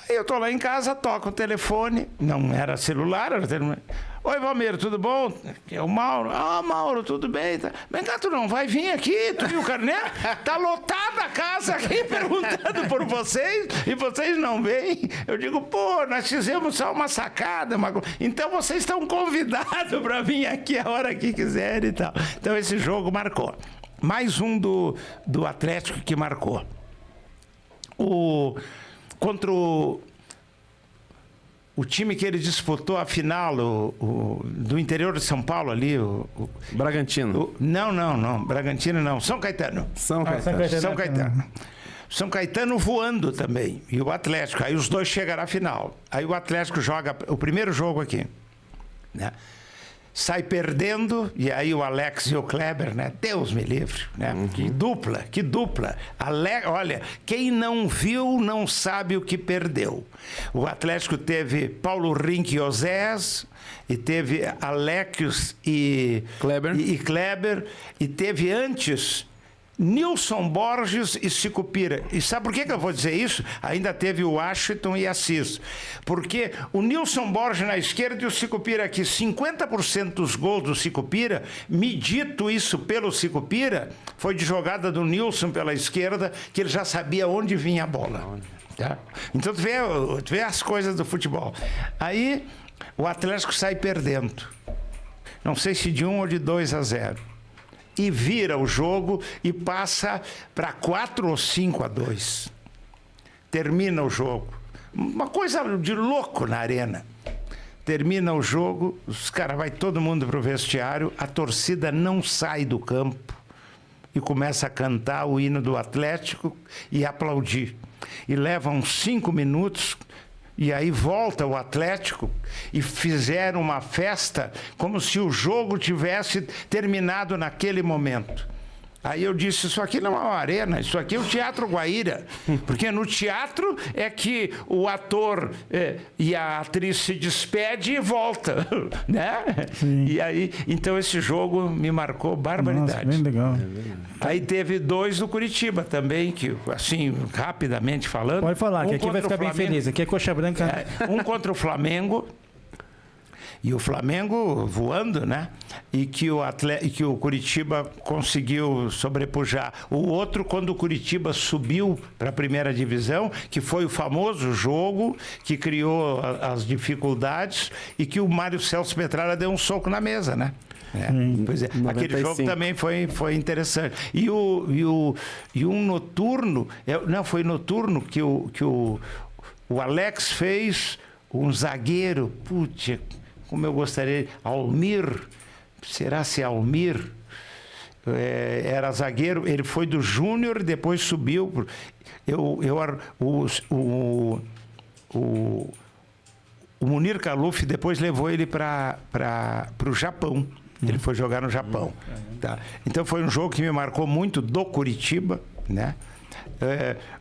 Aí eu tô lá em casa, toco o telefone, não era celular, era telefone. Oi, Valmir, tudo bom? É o Mauro. Ah, Mauro, tudo bem? Vem cá, tu não vai vir aqui, tu e o Carneiro? Tá lotada a casa aqui perguntando por vocês e vocês não vêm. Eu digo, pô, nós fizemos só uma sacada. Então vocês estão convidados para vir aqui a hora que quiserem e tal. Então esse jogo marcou. Mais um do Atlético que marcou. Contra o time que ele disputou a final, do interior de São Paulo ali. Bragantino. Não. Bragantino não. São Caetano. São Caetano. São Caetano voando também. E o Atlético. Aí os dois chegaram à final. Aí o Atlético joga o primeiro jogo aqui, né? Sai perdendo, e aí o Alex e o Kleber, né? Deus me livre, né? Uhum. Que dupla. Olha, quem não viu não sabe o que perdeu. O Atlético teve Paulo Rink e Osés, e teve Alex e Kleber, e teve antes Nilson Borges e Sicupira. E sabe por que eu vou dizer isso? Ainda teve o Washington e Assis. Porque o Nilson Borges na esquerda e o Sicupira aqui. 50% dos gols do Sicupira, medito isso pelo Sicupira, foi de jogada do Nilson pela esquerda, que ele já sabia onde vinha a bola. Tá? Então tu vê as coisas do futebol. Aí o Atlético sai perdendo. Não sei se de 1 ou de 2-0. E vira o jogo e passa para 4 ou 5-2. Termina o jogo. Uma coisa de louco na arena. Termina o jogo, os caras vai todo mundo pro vestiário, a torcida não sai do campo e começa a cantar o hino do Atlético e aplaudir. E leva uns 5 minutos. E aí volta o Atlético e fizeram uma festa como se o jogo tivesse terminado naquele momento. Aí eu disse, isso aqui não é uma arena, isso aqui é o Teatro Guaíra. Porque no teatro é que o ator e a atriz se despede e volta, né? Sim. E aí, então esse jogo me marcou barbaridade. Nossa, bem legal. Aí teve 2 do Curitiba também, que assim, rapidamente falando. Pode falar, que aqui vai ficar bem feliz. Aqui é coxa branca. Um contra o Flamengo. E o Flamengo voando, né? E que o Curitiba conseguiu sobrepujar. O outro, quando o Curitiba subiu para a primeira divisão, que foi o famoso jogo que criou as dificuldades e que o Mário Celso Petralha deu um soco na mesa, né? Pois é, aquele jogo também foi interessante. E um noturno, foi noturno que o Alex fez um zagueiro, putz, como eu gostaria, Almir, será se Almir? Era zagueiro, ele foi do Júnior, depois subiu. O Munir Kaluf depois levou ele para o Japão. Ele foi jogar no Japão. Tá? Então foi um jogo que me marcou muito do Curitiba, né?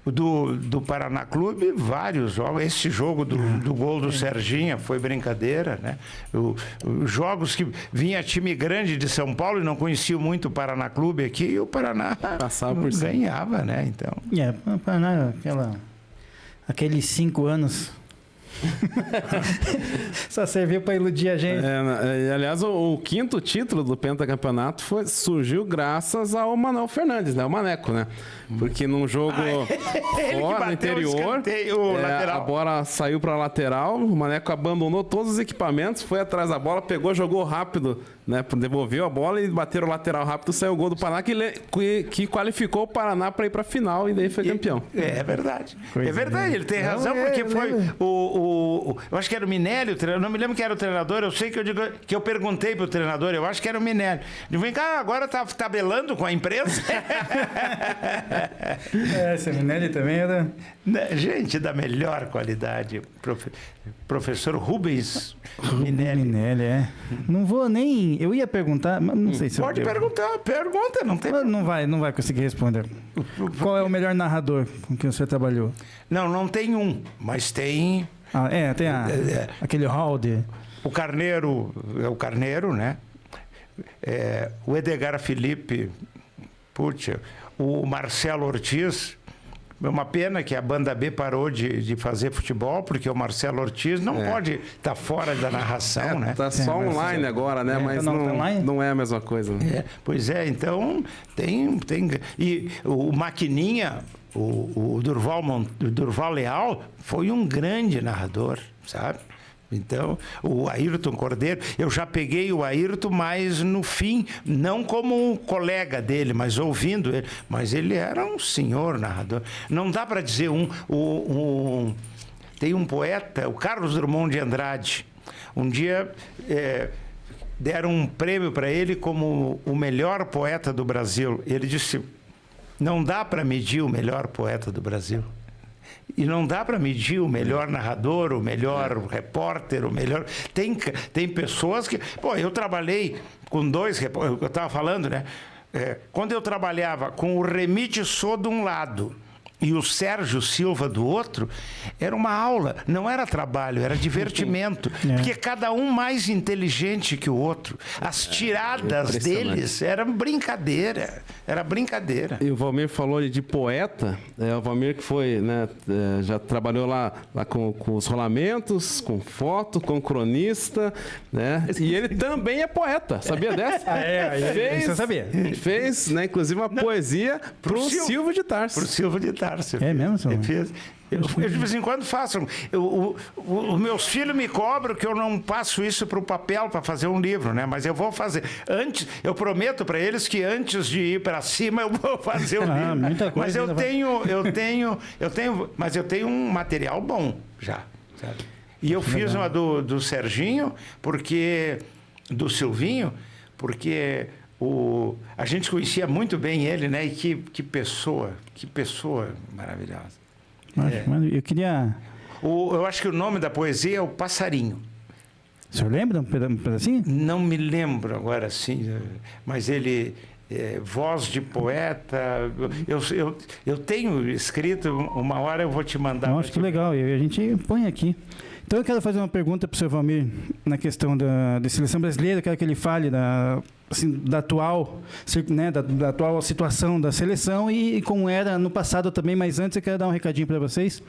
Do Paraná Clube, vários jogos. Esse jogo do gol do Serginha foi brincadeira, né? Os jogos que vinha time grande de São Paulo e não conhecia muito o Paraná Clube aqui, e o Paraná passava por ganhava, né? Então. O Paraná, aqueles 5 anos Só serviu para iludir a gente. Aliás, o quinto título do pentacampeonato surgiu graças ao Manuel Fernandes, né? O Maneco, né? Porque num jogo fora, no interior, a bola saiu para a lateral, o Maneco abandonou todos os equipamentos, foi atrás da bola, pegou, jogou rápido, né? Devolveu a bola e bateram o lateral rápido, saiu o gol do Paraná, que qualificou o Paraná para ir para a final e daí foi campeão. É verdade. É verdade, ele tem razão, porque foi eu acho que era o Minelli, não me lembro quem era o treinador, eu sei que eu perguntei pro treinador, eu acho que era o Minelli. Ele vem cá, agora tá tabelando com a imprensa? Esse Minelli também era... Gente da melhor qualidade. Professor Rubens Minelli. Não vou nem... Eu ia perguntar, mas não sei se Pode perguntar, pergunta, não tem... Não vai conseguir responder. Qual é o melhor narrador com quem você trabalhou? Não tem um, mas tem... Tem aquele hall de... O Carneiro, né? O Edgar Felipe, o Marcelo Ortiz. É uma pena que a banda B parou de fazer futebol, porque o Marcelo Ortiz não pode estar fora da narração, né? Tá só online agora, né? Mas não é a mesma coisa. Né? Pois é, então tem... E o Maquininha, o Durval Leal, foi um grande narrador, sabe? Então, o Ayrton Cordeiro, eu já peguei o Ayrton, mas no fim, não como um colega dele, mas ouvindo ele. Mas ele era um senhor narrador. Não dá para dizer tem um poeta, o Carlos Drummond de Andrade. Um dia deram um prêmio para ele como o melhor poeta do Brasil. Ele disse, não dá para medir o melhor poeta do Brasil. E não dá para medir o melhor narrador, o melhor repórter, o melhor... Tem pessoas que... eu trabalhei com dois repórteres, eu estava falando, né? Quando eu trabalhava com o Remite Sô de um lado e o Sérgio Silva do outro, era uma aula, não era trabalho, era divertimento. Porque cada um mais inteligente que o outro. As tiradas deles eram brincadeira. Era brincadeira. E o Valmir falou de poeta. O Valmir que foi, né, já trabalhou lá com os rolamentos, com foto, com cronista, né? E ele também é poeta, sabia dessa? Isso eu sabia. Fez, né, inclusive uma poesia pro Silvio de Tarso. Pro Silvio de Tarso. É mesmo, senhor? Eu de vez em quando faço. Os meus filhos me cobram que eu não passo isso para o papel para fazer um livro, né? Mas eu vou fazer. Eu prometo para eles que antes de ir para cima eu vou fazer um livro. Muita coisa. Mas eu tenho um material bom já, sabe? E eu fiz uma do Serginho, do Silvinho, porque a gente conhecia muito bem ele, né? E que pessoa maravilhosa. Eu queria... Eu acho que o nome da poesia é O Passarinho. O senhor lembra um pedacinho? Não me lembro agora, sim, mas ele... voz de poeta... Eu tenho escrito, uma hora eu vou te mandar. Nossa, que legal, a gente põe aqui. Então eu quero fazer uma pergunta para o senhor Valmir na questão da seleção brasileira. Eu quero que ele fale da atual, né, da atual situação da seleção e como era no passado também. Mas antes eu quero dar um recadinho para vocês.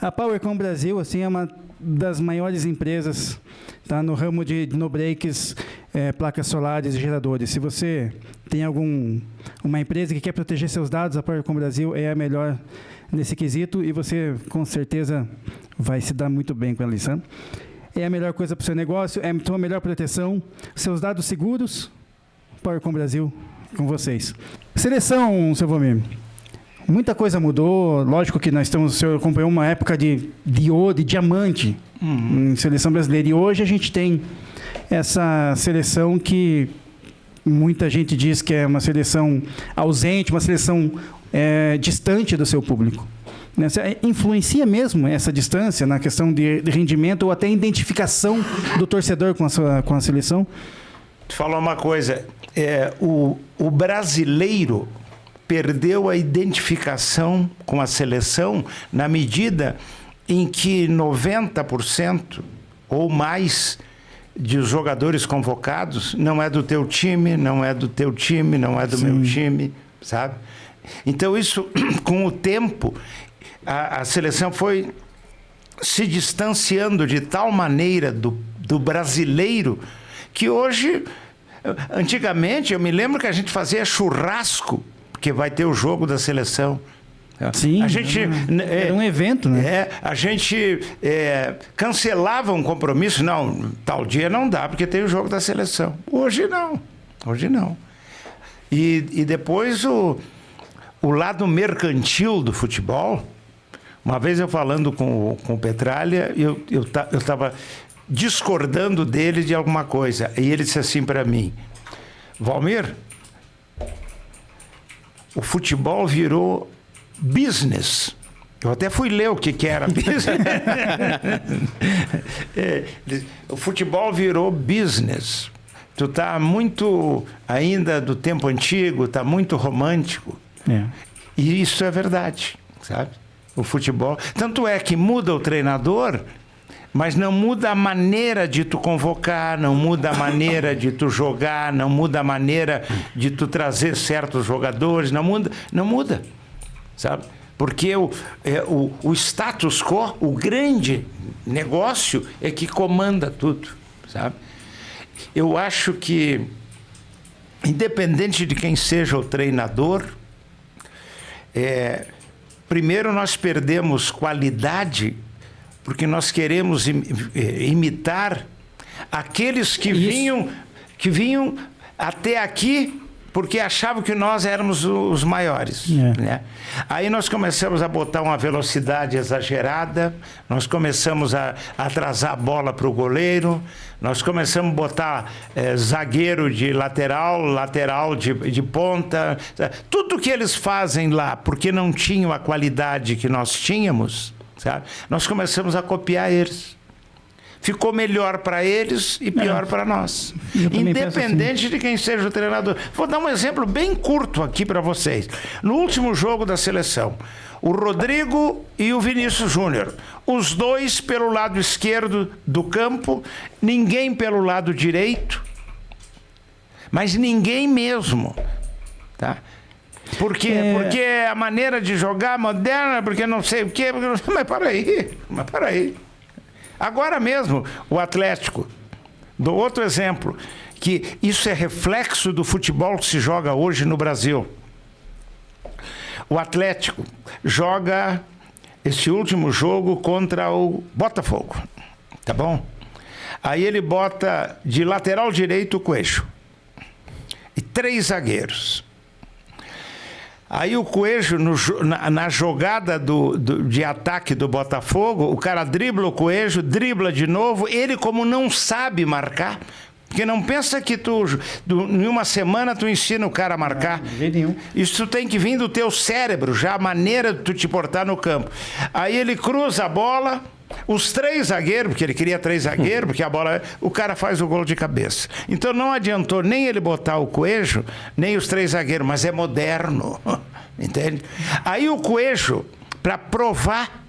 A Powercom Brasil assim, é uma das maiores empresas, tá, no ramo de no-breaks, placas solares e geradores. Se você tem uma empresa que quer proteger seus dados, a Powercom Brasil é a melhor nesse quesito e você com certeza vai se dar muito bem com a lição. É a melhor coisa para o seu negócio, é a melhor proteção, seus dados seguros, Powercom Brasil com vocês. Seleção, seu Valmir. Muita coisa mudou, lógico que o senhor acompanhou uma época de ouro, de diamante em seleção brasileira. E hoje a gente tem essa seleção que muita gente diz que é uma seleção ausente, uma seleção distante do seu público. Influencia mesmo essa distância na questão de rendimento ou até identificação do torcedor com a seleção? Tu falou uma coisa, o brasileiro perdeu a identificação com a seleção na medida em que 90% ou mais de jogadores convocados não é do teu time, não é do teu time, não é do meu time, sabe? Então isso, com o tempo, a seleção foi se distanciando de tal maneira do brasileiro que hoje, antigamente, eu me lembro que a gente fazia churrasco, porque vai ter o jogo da seleção. Sim, a gente, era um evento, né? A gente cancelava um compromisso. Não, tal dia não dá, porque tem o jogo da seleção. Hoje não. Hoje não. E depois o lado mercantil do futebol. Uma vez eu falando com o Petralha, eu estava discordando dele de alguma coisa. E ele disse assim para mim: Valmir, o futebol virou business. Eu até fui ler o que era business. O futebol virou business. Tu tá muito ainda do tempo antigo, tá muito romântico. E isso é verdade, sabe? O futebol. Tanto é que muda o treinador, mas não muda a maneira de tu convocar, não muda a maneira de tu jogar, não muda a maneira de tu trazer certos jogadores, não muda. Sabe? Porque o status quo, o grande negócio é que comanda tudo, sabe? Eu acho que, independente de quem seja o treinador, primeiro nós perdemos qualidade porque nós queremos imitar aqueles que vinham até aqui porque achavam que nós éramos os maiores. Né? Aí nós começamos a botar uma velocidade exagerada, nós começamos a atrasar a bola para o goleiro, nós começamos a botar zagueiro de lateral de ponta. Tudo que eles fazem lá, porque não tinham a qualidade que nós tínhamos, sabe? Nós começamos a copiar eles. Ficou melhor para eles e pior para nós. Independente de quem seja o treinador. Vou dar um exemplo bem curto aqui para vocês. No último jogo da seleção, o Rodrigo e o Vinícius Júnior, os dois pelo lado esquerdo do campo, ninguém pelo lado direito, mas ninguém mesmo, tá? Por quê? Porque a maneira de jogar moderna, porque não sei o quê, mas para aí. Agora mesmo, o Atlético, dou outro exemplo, que isso é reflexo do futebol que se joga hoje no Brasil. O Atlético joga esse último jogo contra o Botafogo, tá bom? Aí ele bota de lateral direito o Coelho e 3 zagueiros. Aí o Coelho, na jogada de ataque do Botafogo, o cara dribla o Coelho, dribla de novo, ele como não sabe marcar, porque não pensa que em uma semana tu ensina o cara a marcar. Não, de jeito nenhum. Isso tem que vir do teu cérebro, já a maneira de tu te portar no campo. Aí ele cruza a bola, os 3 zagueiros, porque ele queria 3 zagueiros, porque a bola, o cara faz o gol de cabeça. Então não adiantou nem ele botar o Coelho, nem os 3 zagueiros, mas é moderno, entende? Aí o Coelho, para provar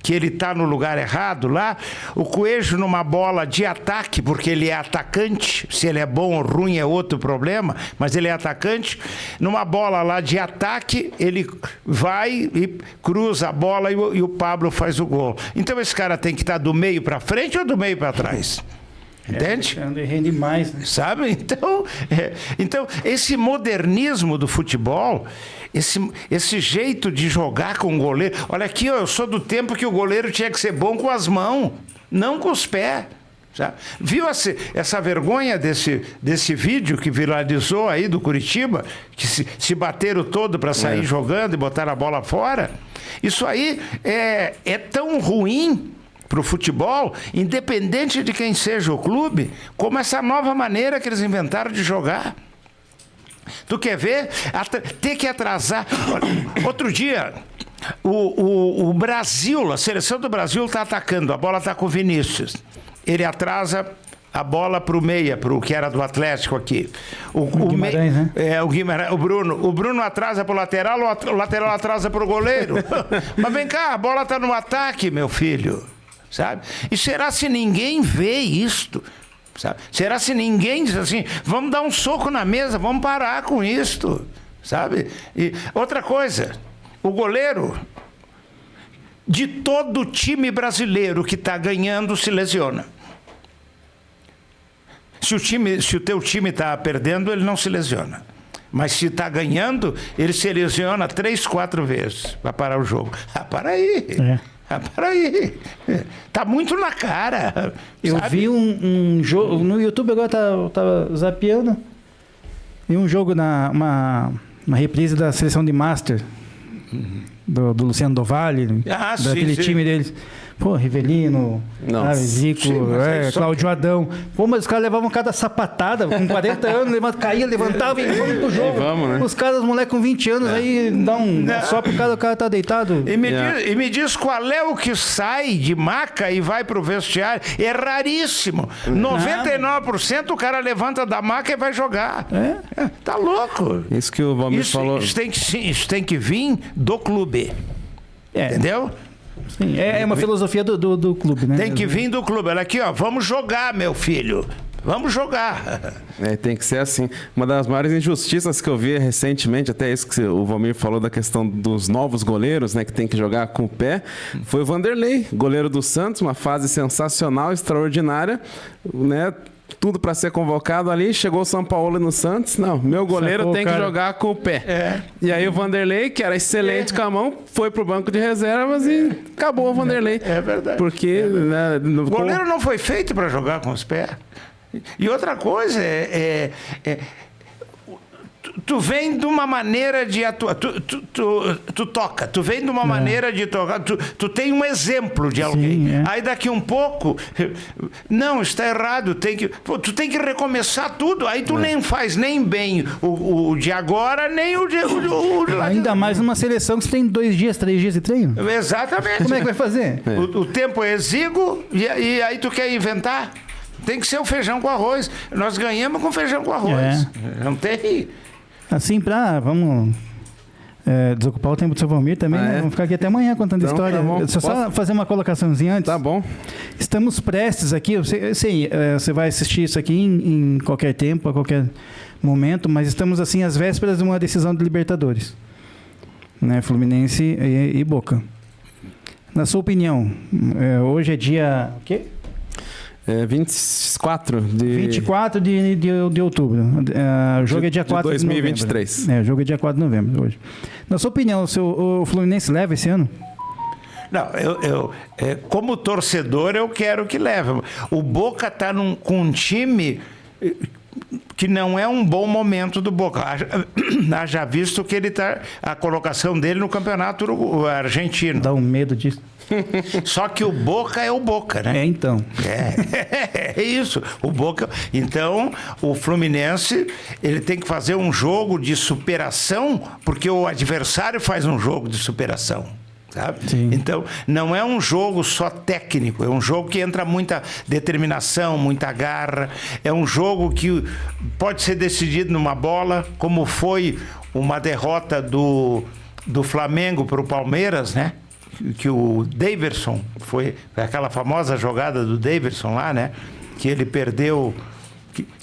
que ele está no lugar errado lá, o Coelho numa bola de ataque, porque ele é atacante, se ele é bom ou ruim é outro problema, mas ele é atacante, numa bola lá de ataque, ele vai e cruza a bola e o Pablo faz o gol. Então esse cara tem que estar do meio para frente ou do meio para trás? Entende? Rende mais, né? Sabe? Então, esse modernismo do futebol, esse jeito de jogar com o goleiro... Olha aqui, eu sou do tempo que o goleiro tinha que ser bom com as mãos, não com os pés. Sabe? Viu essa vergonha desse vídeo que viralizou aí do Curitiba, que se bateram todo para sair jogando e botar a bola fora? Isso aí é tão ruim para o futebol, independente de quem seja o clube, como essa nova maneira que eles inventaram de jogar. Tu quer ver? Ter que atrasar. Outro dia, o Brasil, a seleção do Brasil está atacando, a bola está com o Vinícius. Ele atrasa a bola para o meia, para o que era do Atlético aqui. O Guimarães, né? O Guimarães, o Bruno atrasa para o lateral atrasa para o goleiro. Mas vem cá, a bola está no ataque, meu filho. Sabe? E será se ninguém vê isto? Sabe? Será se ninguém diz assim, vamos dar um soco na mesa, vamos parar com isto? Sabe? E outra coisa, o goleiro de todo time brasileiro que está ganhando se lesiona. Se o teu time está perdendo, ele não se lesiona. Mas se está ganhando, ele se lesiona 3, 4 vezes para parar o jogo. Para aí. Para aí. Tá muito na cara. Eu vi um jogo no YouTube, agora tava zapeando. E um jogo uma reprise da seleção de Master do Luciano Do Vale, daquele time deles. Pô, Rivelino, Zico, Cláudio Adão. Pô, mas os caras levavam cada sapatada, com 40 anos, caía, levantava e vamos pro jogo. Vamos, né? Os caras, os moleques com 20 anos, aí dá só pro cara, o cara tá deitado. E me diz qual é o que sai de maca e vai pro vestiário. É raríssimo. 99% o cara levanta da maca e vai jogar. Tá louco. Isso que o Valmir falou. Isso tem que vir do clube. Entendeu? Sim, é uma filosofia do clube, né? Tem que vir do clube. Olha aqui, ó, vamos jogar, meu filho. Vamos jogar. Tem que ser assim. Uma das maiores injustiças que eu vi recentemente, até isso que o Valmir falou da questão dos novos goleiros, né, que tem que jogar com o pé, foi o Vanderlei, goleiro do Santos, uma fase sensacional, extraordinária, né? Tudo para ser convocado ali, chegou o São Paulo no Santos, não, meu goleiro tem que jogar com o pé. E aí o Vanderlei, que era excelente com a mão, foi pro banco de reservas e acabou o Vanderlei. É verdade. Porque o goleiro não foi feito para jogar com os pés. E outra coisa tu vem de uma maneira de atuar, tu toca, tu vem de uma maneira de tocar, tu tem um exemplo de alguém. Sim, Aí daqui um pouco, não, está errado, tu tem que recomeçar tudo, aí tu nem faz nem bem o de agora, nem o de lá. Ainda mais numa seleção que você tem 2 dias, 3 dias de treino. Exatamente. Como é que vai fazer? O tempo é exíguo e aí tu quer inventar? Tem que ser o feijão com arroz. Nós ganhamos com feijão com arroz. Não tem... Assim, vamos desocupar o tempo do seu Valmir também, né? Vamos ficar aqui até amanhã contando história. Tá, só fazer uma colocaçãozinha antes. Tá bom. Estamos prestes aqui, eu sei, você vai assistir isso aqui em qualquer tempo, a qualquer momento, mas estamos assim às vésperas de uma decisão de Libertadores, né? Fluminense e Boca. Na sua opinião, hoje é dia... O quê? 24 de outubro. O jogo é dia 4 de 2023. novembro. O jogo é dia 4 de novembro hoje. Na sua opinião, o Fluminense leva esse ano? Não, como torcedor, eu quero que leve. O Boca está com um time que não é um bom momento do Boca. Já visto que ele tá a colocação dele no campeonato argentino. Dá um medo disso. Só que o Boca é o Boca, né? Então. É isso. O Boca. Então, o Fluminense, ele tem que fazer um jogo de superação, porque o adversário faz um jogo de superação. Sabe? Então, não é um jogo só técnico, é um jogo que entra muita determinação, muita garra, é um jogo que pode ser decidido numa bola, como foi uma derrota do Flamengo para o Palmeiras, né? Que o Daverson, foi aquela famosa jogada do Daverson lá, né? Que ele perdeu...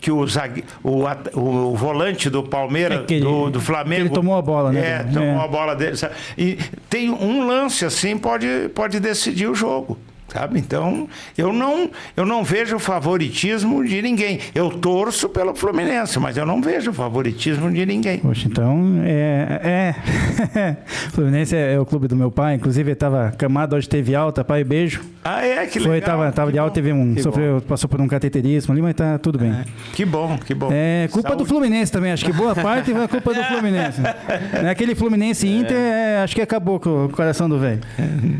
Que o volante do Palmeiras, do Flamengo... Ele tomou a bola, né? Tomou a bola dele. Sabe? E tem um lance assim, pode decidir o jogo. Sabe? Então, eu não vejo favoritismo de ninguém. Eu torço pelo Fluminense, mas eu não vejo favoritismo de ninguém. Poxa, então, Fluminense é o clube do meu pai. Inclusive, ele estava camado, hoje teve alta, pai, beijo. Que legal. Tava de alta, teve passou por um cateterismo ali, mas tá tudo bem. Que bom, que bom. É culpa do Fluminense também, acho que boa parte é culpa do Fluminense. Aquele Fluminense Inter, acho que acabou com o coração do velho.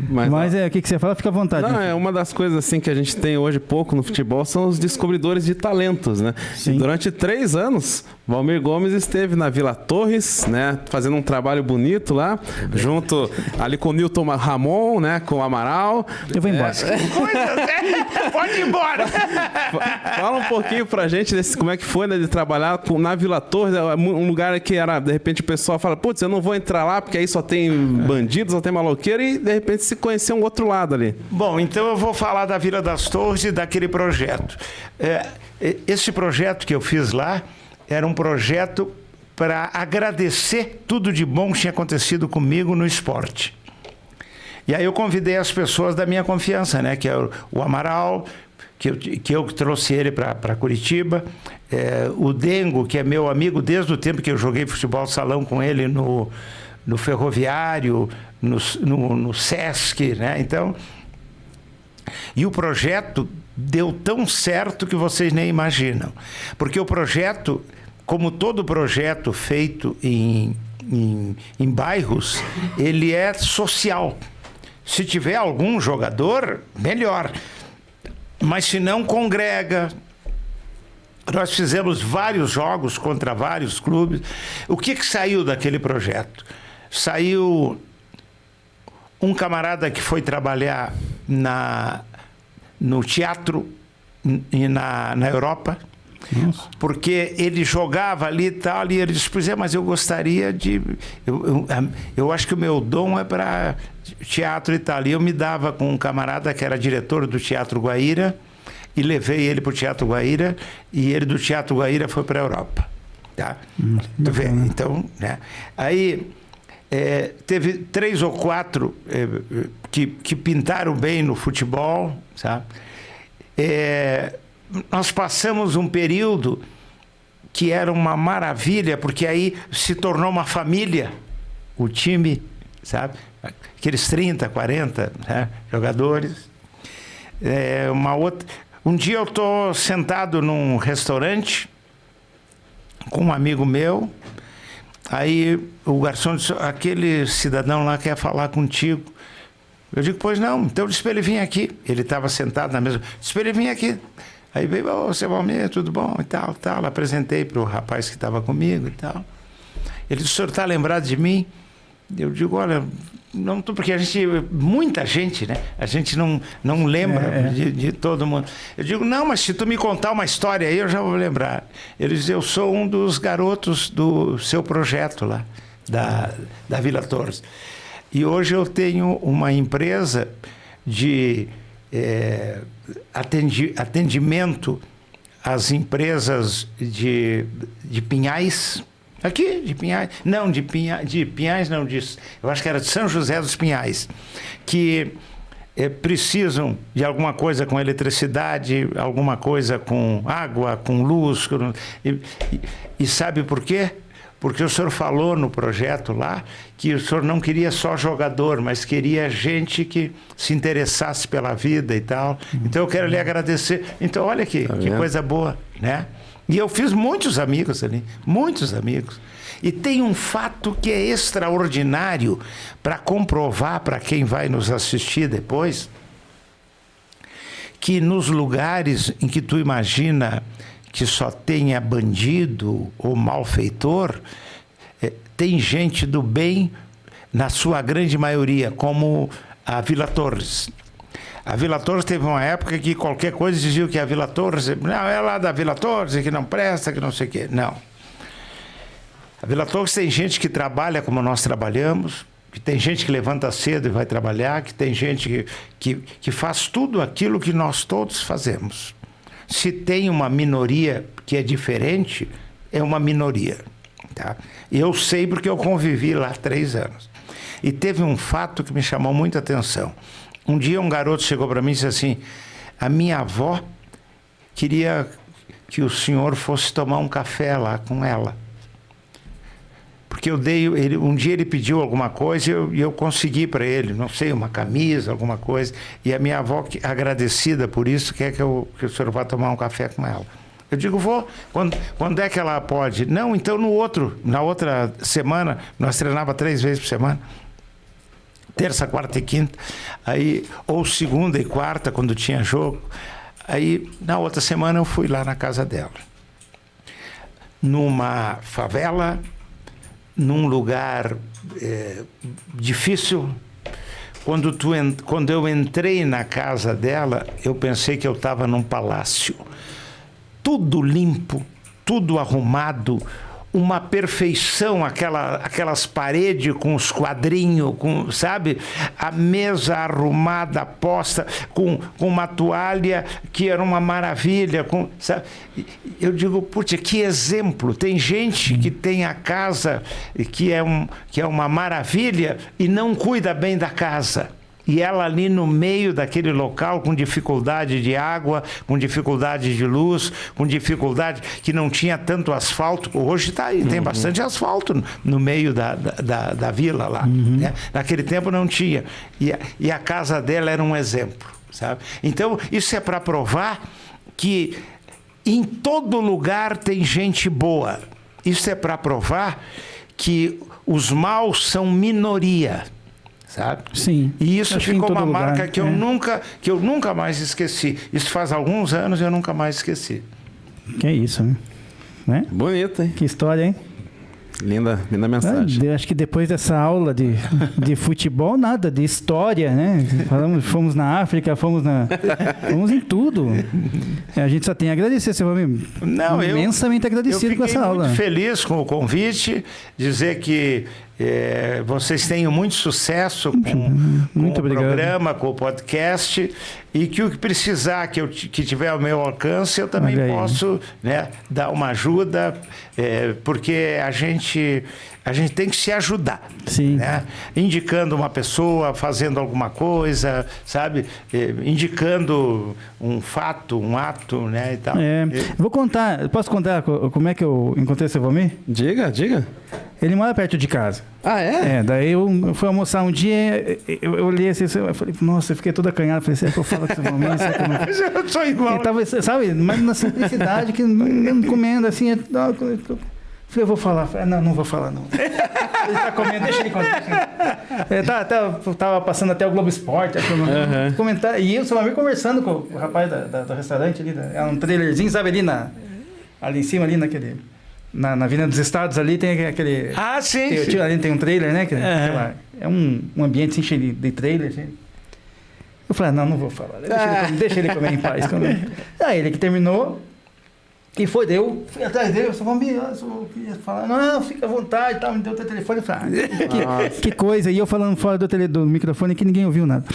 Mas o que você fala, fica à vontade. Não, uma das coisas assim que a gente tem hoje pouco no futebol são os descobridores de talentos, né? Durante 3 anos, Valmir Gomes esteve na Vila Torres, né? Fazendo um trabalho bonito lá, junto ali com o Nilton Ramon, né? Com o Amaral. Eu vou embora. Pode ir embora. Fala um pouquinho pra gente como é que foi, né, de trabalhar na Vila Torres, um lugar que era, de repente o pessoal fala, putz, eu não vou entrar lá porque aí só tem bandidos, só tem maloqueiro, e de repente se conhecer um outro lado ali. Bom, então eu vou falar da Vila das Torres e daquele projeto. Esse projeto que eu fiz lá era um projeto para agradecer tudo de bom que tinha acontecido comigo no esporte. E aí eu convidei as pessoas da minha confiança, né? Que é o Amaral, que eu trouxe ele para Curitiba, o Dengo, que é meu amigo desde o tempo que eu joguei futebol salão com ele no Ferroviário, no Sesc, né? Então, e o projeto deu tão certo que vocês nem imaginam. Porque o projeto, como todo projeto feito em bairros, ele é social. Se tiver algum jogador, melhor. Mas se não, congrega. Nós fizemos vários jogos contra vários clubes. O que saiu daquele projeto? Saiu um camarada que foi trabalhar no teatro na Europa. Nossa. Porque ele jogava ali e tal, e ele disse, pois é, mas eu gostaria de... Eu acho que o meu dom é para teatro e tal. E eu me dava com um camarada que era diretor do Teatro Guaíra, e levei ele para o Teatro Guaíra, e ele do Teatro Guaíra foi para a Europa. Tá? Tu vê? Então, né? Aí teve 3 ou 4 que pintaram bem no futebol, sabe? Nós passamos um período que era uma maravilha, porque aí se tornou uma família, o time, sabe? Aqueles 30, 40, né, jogadores. Um dia eu estou sentado num restaurante com um amigo meu, aí o garçom disse, aquele cidadão lá quer falar contigo. Eu digo, pois não, então disse para ele vir aqui. Ele estava sentado na mesa, disse para ele vir aqui. Aí veio, ô, seu Valmir, tudo bom? E tal. Apresentei para o rapaz que estava comigo e tal. Ele disse, o senhor está lembrado de mim? Eu digo, olha, não estou, porque muita gente, né? A gente não lembra de todo mundo. Eu digo, não, mas se tu me contar uma história aí, eu já vou lembrar. Ele diz, eu sou um dos garotos do seu projeto lá, da Vila Torres. E hoje eu tenho uma empresa de atendimento às empresas de Pinhais, aqui, de Pinhais, não, de Pinhais não, eu acho que era de São José dos Pinhais, que precisam de alguma coisa com eletricidade, alguma coisa com água, com luz, e sabe por quê? Porque o senhor falou no projeto lá que o senhor não queria só jogador, mas queria gente que se interessasse pela vida e tal. Então eu quero lhe agradecer. Então olha aqui, que coisa boa, né? E eu fiz muitos amigos ali, muitos amigos. E tem um fato que é extraordinário para comprovar para quem vai nos assistir depois, que nos lugares em que tu imagina que só tenha bandido ou malfeitor, tem gente do bem, na sua grande maioria, como a Vila Torres. A Vila Torres teve uma época que qualquer coisa dizia que a Vila Torres, não, é lá da Vila Torres, que não presta, que não sei o quê. Não. A Vila Torres tem gente que trabalha como nós trabalhamos, que tem gente que levanta cedo e vai trabalhar, que tem gente que faz tudo aquilo que nós todos fazemos. Se tem uma minoria que é diferente, é uma minoria. Tá? Eu sei porque eu convivi lá 3 anos. E teve um fato que me chamou muita atenção. Um dia um garoto chegou para mim e disse assim, a minha avó queria que o senhor fosse tomar um café lá com ela. Porque um dia ele pediu alguma coisa e eu consegui para ele, não sei, uma camisa, alguma coisa. E a minha avó, agradecida por isso, quer que o senhor vá tomar um café com ela. Eu digo, vou. Quando é que ela pode? Não, então na outra semana, nós treinava 3 vezes por semana. Terça, quarta e quinta. Aí, ou segunda e quarta, quando tinha jogo. Aí, na outra semana, eu fui lá na casa dela. Numa favela, num lugar difícil. Quando eu entrei na casa dela, eu pensei que eu estava num palácio. Tudo limpo, tudo arrumado, uma perfeição, aquelas paredes com os quadrinhos, sabe? A mesa arrumada, posta, com uma toalha que era uma maravilha. Sabe? Eu digo, putz, que exemplo. Tem gente que tem a casa que é uma maravilha e não cuida bem da casa. E ela ali no meio daquele local, com dificuldade de água, com dificuldade de luz, com dificuldade que não tinha tanto asfalto. Hoje tá aí, tem bastante asfalto no meio da vila lá. Né? Naquele tempo não tinha. E a casa dela era um exemplo, sabe? Então, isso é para provar que em todo lugar tem gente boa. Isso é para provar que os maus são minoria. Sabe? Sim. E isso ficou uma marca lugar, que eu nunca mais esqueci. Isso faz alguns anos e eu nunca mais esqueci. Que é isso, né? Bonito, hein? Que história, hein? Linda mensagem. Acho que depois dessa aula de futebol, nada, de história, né? Fomos na África, fomos em tudo. A gente só tem a agradecer, seu amigo. Não, imensamente agradecido com essa aula. Eu fiquei muito feliz com o convite, dizer que vocês tenham muito sucesso com o programa, com o podcast, e que o que precisar, que tiver ao meu alcance, eu também posso, né, dar uma ajuda, porque a gente tem que se ajudar. Sim. Né? Indicando uma pessoa, fazendo alguma coisa, sabe? Indicando um fato, um ato, né? E tal. Vou contar, posso contar como é que eu encontrei o seu Valmir? Diga. Ele mora perto de casa. Ah, é? Daí eu fui almoçar um dia, eu olhei assim, eu falei, nossa, eu fiquei todo acanhado. Falei, será que eu falo com o seu Valmir? Será que eu não... Eu sou igual. Ele tava, sabe, mas na simplicidade, que comendo assim. Eu falei, eu vou falar. Não vou falar, não. Ele tá comendo, deixa ele comer. Tava passando até o Globo Esporte, comentar. E eu, seu amigo, conversando com o rapaz do restaurante ali. É um trailerzinho, sabe, ali em cima, ali naquele... Na Avenida dos Estados ali tem aquele... Ah, sim. Ali tem um trailer, né? É um ambiente assim, cheio de trailer. Assim. Eu falei, não vou falar. Deixa ele comer em paz. Aí ele que terminou... E fui atrás dele, eu só queria falar, não, fica à vontade, tal, me deu o teu telefone, eu falei, que coisa, e eu falando fora do microfone que ninguém ouviu nada.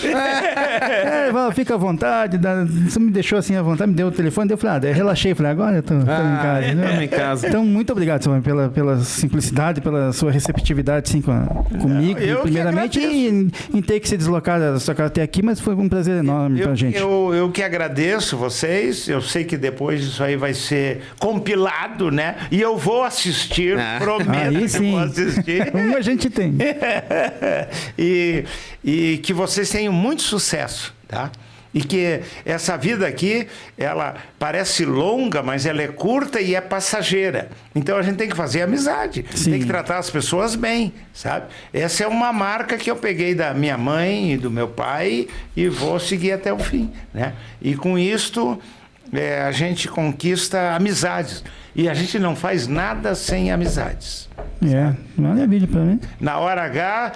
Fica à vontade, você me deixou assim à vontade, me deu o telefone, eu falei, relaxei, falei, agora eu tô em casa. Né? Em casa. Então, muito obrigado, senhor, pela simplicidade, pela sua receptividade, assim, comigo, primeiramente, e em ter que se deslocar da sua casa até aqui, mas foi um prazer enorme pra gente. Eu que agradeço vocês, eu sei que depois isso aí vai ser compilado, né? E eu vou assistir, prometo que vou assistir. A gente tem. E que vocês tenham muito sucesso, tá? E que essa vida aqui, ela parece longa, mas ela é curta e é passageira. Então a gente tem que fazer amizade, tem que tratar as pessoas bem, sabe? Essa é uma marca que eu peguei da minha mãe e do meu pai e vou seguir até o fim, né? E com isto... a gente conquista amizades. E a gente não faz nada sem amizades. Maravilha para mim. Na hora H,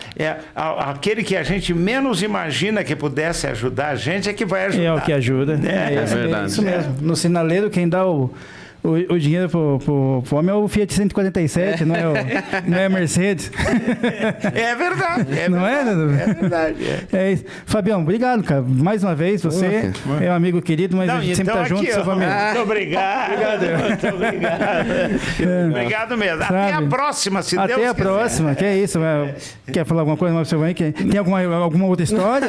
aquele que a gente menos imagina que pudesse ajudar a gente é que vai ajudar. É o que ajuda. É verdade. É isso mesmo. No sinaleiro, quem dá o dinheiro pro homem é o Fiat 147, não é a Mercedes. É verdade. Não é? É verdade. É isso. Fabião, obrigado, cara. Mais uma vez, você é um amigo querido, mas a gente sempre tá junto, seu Fabião. Muito obrigado. Muito obrigado. Obrigado mesmo. Até a próxima, se Deus quiser. Até a próxima. Que é isso? Quer falar alguma coisa mais pro seu mãe? Tem alguma outra história?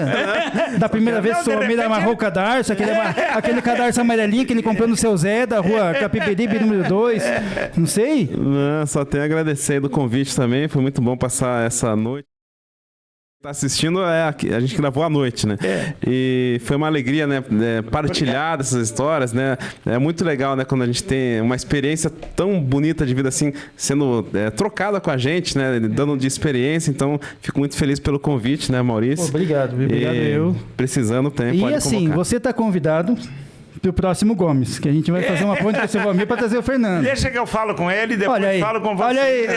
Da primeira vez que o seu amigo amarrou o cadarço, aquele cadarço amarelinho que ele comprou no seu Zé, da rua Capiberibe, número 2. Não sei? Não, só tenho a agradecer aí do convite também. Foi muito bom passar essa noite. Tá assistindo, a gente gravou à noite, né? E foi uma alegria, né? Partilhar dessas histórias, né? É muito legal, né? Quando a gente tem uma experiência tão bonita de vida assim, sendo trocada com a gente, né? Dando de experiência. Então, fico muito feliz pelo convite, né, Maurício? Obrigado eu. Precisando também, pode assim, convocar. Você tá convidado pro próximo Gomes, que a gente vai fazer uma ponte com o seu Valmir para trazer o Fernando. Deixa que eu falo com ele e depois falo com você. Olha aí.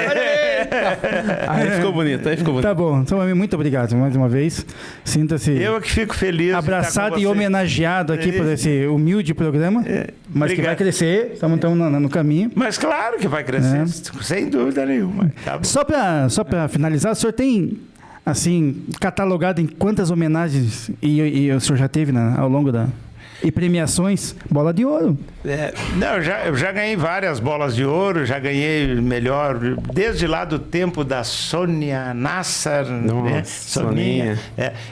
Aí ficou bonito, Tá bom. Seu Valmir, muito obrigado mais uma vez. Sinta-se... Eu que fico feliz abraçado e homenageado aqui por esse humilde programa, mas que vai crescer. Estamos no caminho. Mas claro que vai crescer, sem dúvida nenhuma. Tá bom. Só para finalizar, o senhor tem... assim, catalogado em quantas homenagens e o senhor já teve ao longo da... E premiações? Bola de ouro. Não, eu já ganhei várias bolas de ouro, já ganhei melhor, desde lá do tempo da Sônia Nassar, né? Soninha.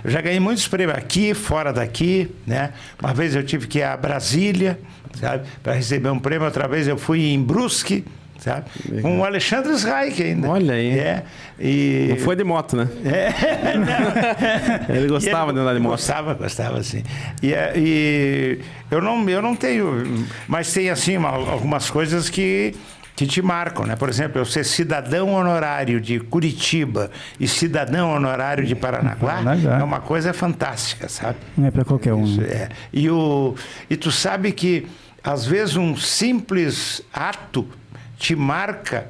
Eu já ganhei muitos prêmios aqui, fora daqui, né? Uma vez eu tive que ir a Brasília, sabe, para receber um prêmio, outra vez eu fui em Brusque, sabe? Com o Alexandre Reich ainda. Olha aí. E... Não foi de moto, né? Ele gostava de andar de moto. Gostava sim. E eu não tenho... Mas tem, assim, algumas coisas que te marcam, né? Por exemplo, eu ser cidadão honorário de Curitiba e cidadão honorário de Paranaguá é uma coisa fantástica, sabe? Não é para qualquer um. É. E tu sabe que, às vezes, um simples ato te marca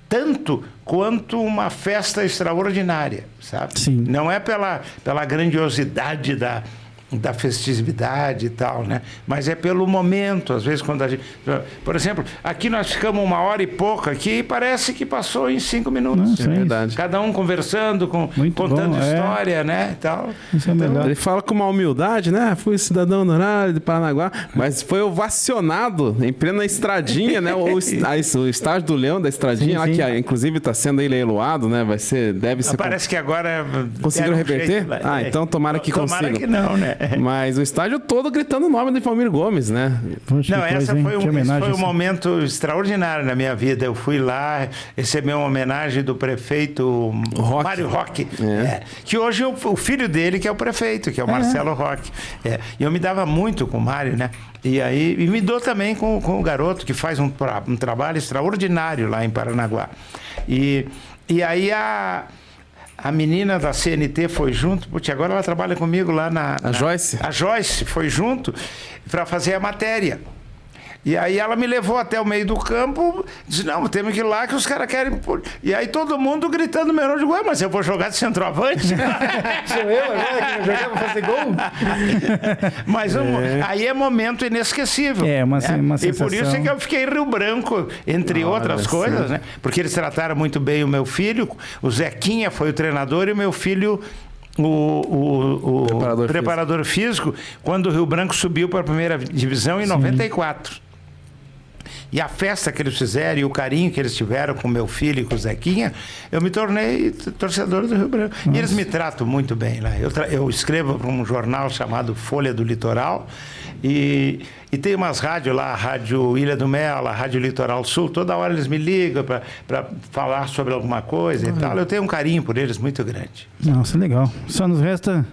tanto quanto uma festa extraordinária, sabe? Sim. Não é pela grandiosidade da festividade e tal, né? Mas é pelo momento, às vezes quando a gente... Por exemplo, aqui nós ficamos 1 hora e pouco aqui e parece que passou em 5 minutos. Nossa, é verdade. Cada um conversando, contando história, né? E tal. Isso é melhor. Ele fala com uma humildade, né? Fui cidadão honorário de Paranaguá, mas foi ovacionado em plena estradinha, né? O estádio do Leão da estradinha, sim, lá sim. que inclusive está sendo aí leiloado, né? Deve ser... Parece que agora... Conseguiram reverter? Jeito, então tomara que consigam. Tomara que não, né? Mas o estádio todo gritando o nome de Valmir Gomes, né? Poxa, não, esse foi um assim. momento extraordinário na minha vida. Eu fui lá receber uma homenagem do prefeito Mário Roque, que hoje o filho dele que é o prefeito, que é o Marcelo Roque. E eu me dava muito com o Mário, né? E me dou também com o garoto, que faz um trabalho extraordinário lá em Paranaguá. E aí a menina da CNT foi junto, porque agora ela trabalha comigo lá a Joyce? A Joyce foi junto para fazer a matéria. E aí ela me levou até o meio do campo, disse, não, temos que ir lá que os caras querem... E aí todo mundo gritando meu nome, eu digo, mas eu vou jogar de centroavante? Sou eu agora que vou jogar pra fazer gol? Mas aí é momento inesquecível. Uma sensação. E por isso é que eu fiquei em Rio Branco, entre outras coisas, né? Porque eles trataram muito bem o meu filho, o Zequinha foi o treinador e o meu filho... O preparador físico, quando o Rio Branco subiu para a primeira divisão em 94. E a festa que eles fizeram e o carinho que eles tiveram com meu filho e com o Zequinha, eu me tornei torcedor do Rio Branco. Nossa. E eles me tratam muito bem lá. Eu escrevo para um jornal chamado Folha do Litoral e tem umas rádios lá, a Rádio Ilha do Mel, a Rádio Litoral Sul, toda hora eles me ligam para falar sobre alguma coisa e tal. Eu tenho um carinho por eles muito grande. Nossa, legal. Só nos resta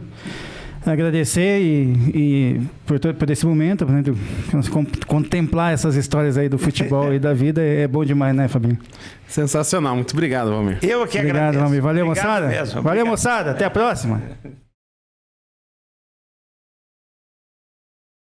agradecer e por esse momento, né, contemplar essas histórias aí do futebol e da vida é bom demais, né, Fabinho? Sensacional. Muito obrigado, Valmir. Eu que agradeço. Obrigado, Valmir. Valeu, obrigado moçada. Mesmo. Valeu, moçada. Até a próxima.